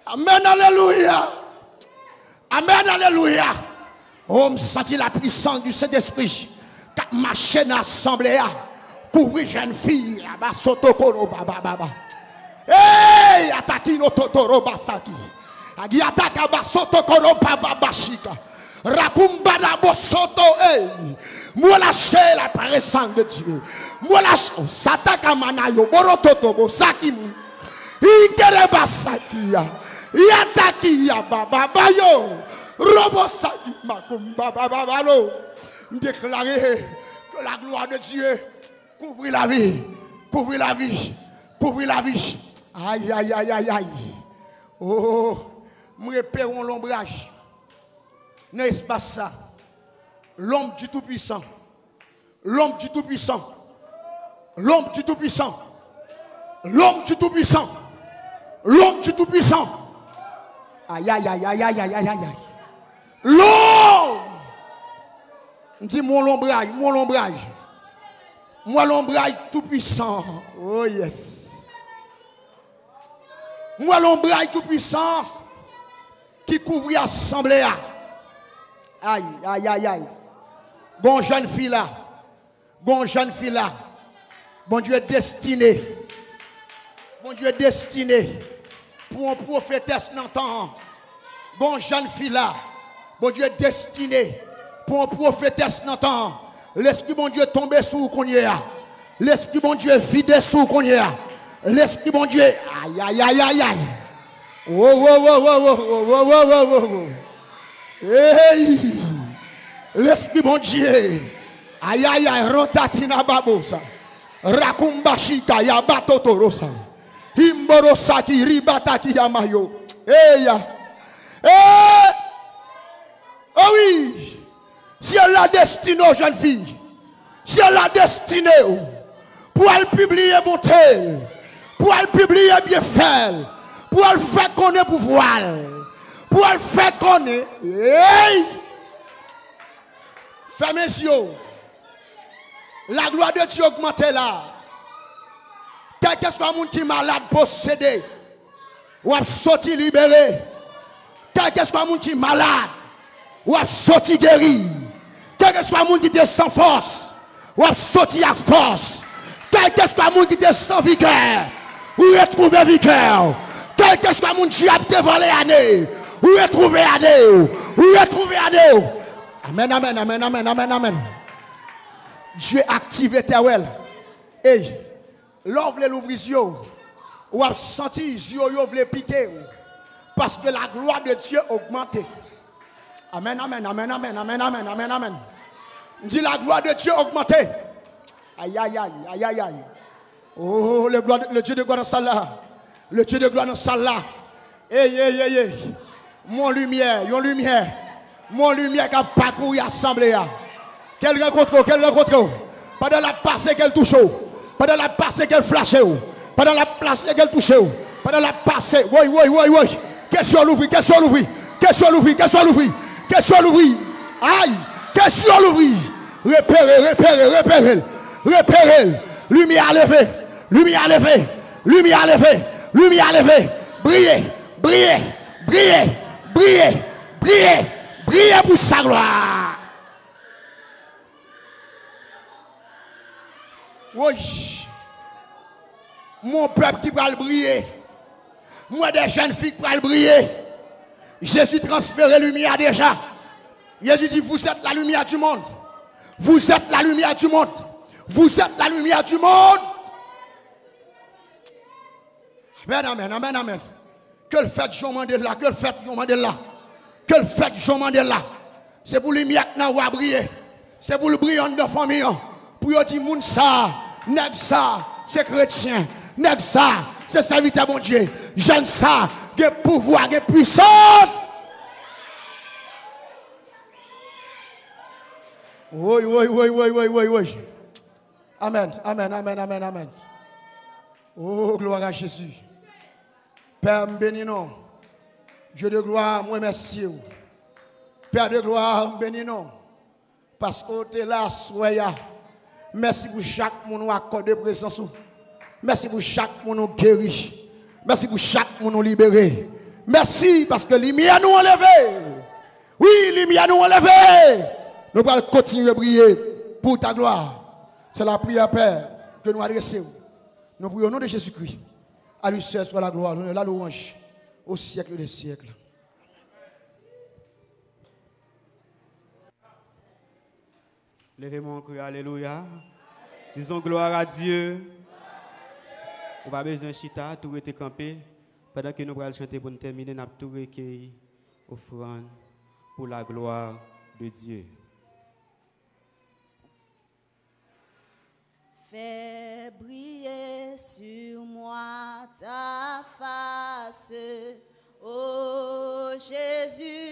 Amen, alléluia. Amen, alléluia. Oh, me sentis la puissance du Saint-Esprit. Qui marche dans l'assemblée. Couvrir jeune fille. Hey, attaquez nos totoro basaki. Agi attaque basotokoro babashika. Rakumba da bosoto. Hey, moi lâcher la présence de Dieu. Moi lâcher. Sataka manayo borototo bosaki. Ingere basaki ya. Yataki ya baba bayo. Robosaki makumba baba balo. Déclarer que la gloire de Dieu couvre la vie. Couvre la vie. Couvre la vie. Aïe, aïe, aïe, aïe, aïe. Oh, nous repérons l'ombrage. Dans l'espace ça. L'homme du Tout-Puissant. L'homme du Tout-Puissant. L'homme du Tout-Puissant. L'homme du Tout-Puissant. L'homme du Tout-Puissant. Aïe, aïe, aïe, aïe, aïe, aïe, aïe, aïe. L'homme. Dis mon l'ombrage, mon l'ombrage. Moi l'ombrage Tout-Puissant. Oh yes. Moi l'ombrage Tout-Puissant qui couvre l'assemblée. Aïe, aïe, aïe, aïe. Bon jeune fille là. Bon jeune fille là. Bon Dieu est destiné. Bon Dieu est destiné pour un prophétesse dans le temps. Bon jeune fille là. Bon Dieu est destiné pour un prophétesse dans le temps. L'esprit bon Dieu tombe sous qu'on y a. L'esprit bon Dieu vide sous qu'on y a. L'esprit bon Dieu. Aïe, aïe, aïe, aïe, aïe. Oh. Hey. L'esprit bon Dieu. Aïe, aïe, aïe. Rotakina babosa. Rakumbashika ya batotorosa. Imborosaki ribataki yamayo. Hey. Oh oui. Si elle a destiné aux jeunes filles, si elle a destiné pour elle publier bonté, pour elle publier bien faire, pour elle faire connaître pouvoir, pour elle faire connaître, hey! Fermez les yeux. La gloire de Dieu augmente là. Quel que soit le monde qui est malade, possédé, ou a sorti libéré. Quel que soit le monde qui est malade, ou a sorti guéri. Quel que soit le monde qui est sans force, ou a sorti avec force. Quel que soit le monde qui est sans vigueur, ou retrouver vigueur. Quel que soit le monde qui a dévolé année, ou retrouver année, ou retrouver année. Amen, amen, amen, amen, amen, amen. Dieu active éternel. Et l'ouvre l'ouvrir yeux. Ou a senti yeux yo vle piquer. Parce que la gloire de Dieu augmente. Amen, amen, amen, amen, amen, amen, amen, amen. Dit la gloire de Dieu augmente. Aïe, aïe, aïe, aïe, aïe, aïe. Oh, le Dieu de gloire dans salle là. Le Dieu de gloire dans salle là. Hey, hey, hey, hey. Mon lumière, yon lumière. Mon lumière qui a parcouru l'assemblée. Quelle rencontre, quelle rencontre. Pendant la passée qu'elle touche. Pendant la passée qu'elle flash. Pendant la passée qu'elle touche. Pendant la passée. Oui, oui, oui, oui. Question l'ouvrir, question l'ouvrir. Question l'ouvrir, question l'ouvrir. Question l'ouvrir. Aïe. Question l'ouvrir. Repérez, repérez, repérez. Repérez. Lumière levée. Lumière levée. Lumière levée. Lumière levée. Brillez. Brillez. Brillez. Brillez. Brillez. Brillez pour sa gloire. Oui. Mon peuple qui va le briller. Moi, des jeunes filles qui vont le briller. Jésus transféré lumière déjà. Jésus dit, vous êtes la lumière du monde. Vous êtes la lumière du monde. Vous êtes la lumière du monde. Amen, amen, amen, amen. Que le fait Jean Mandela, que le fait Jean Mandela. Que le fait Jean Mandela. C'est pour les miens qui n'ont pas brillé. C'est pour le brillant de la famille. Pour dire, moun ça, nèg ça, c'est chrétien. Nèg ça, c'est serviteur bon Dieu. Jeune ça, de pouvoir, de puissance. Oui, oui, oui, oui, oui, oui, oui. Amen, amen, amen, amen, amen. Oh, gloire à Jésus. Père, bénis nous. Dieu de gloire, moi merci. Père de gloire, bénis nous. Parce que tu es là, soyez. Merci pour chaque monde qui accorde présence. Merci pour chaque monde qui guérit. Merci pour chaque monde libéré. Merci parce que lumière nous enlevée. Oui, lumière nous enlevée. Nous allons continuer à briller pour ta gloire. C'est la prière, Père, que nous adressons. Nous prions au nom de Jésus-Christ. À lui seul soit la gloire, la louange, au siècle des siècles. Levez mon cri, alléluia. Disons gloire à Dieu. On va besoin de chita, tout était campé. Pendant que nous allons chanter pour nous terminer, nous avons tout recueilli, offrande pour la gloire de Dieu. Fais briller sur moi ta face, ô Jésus.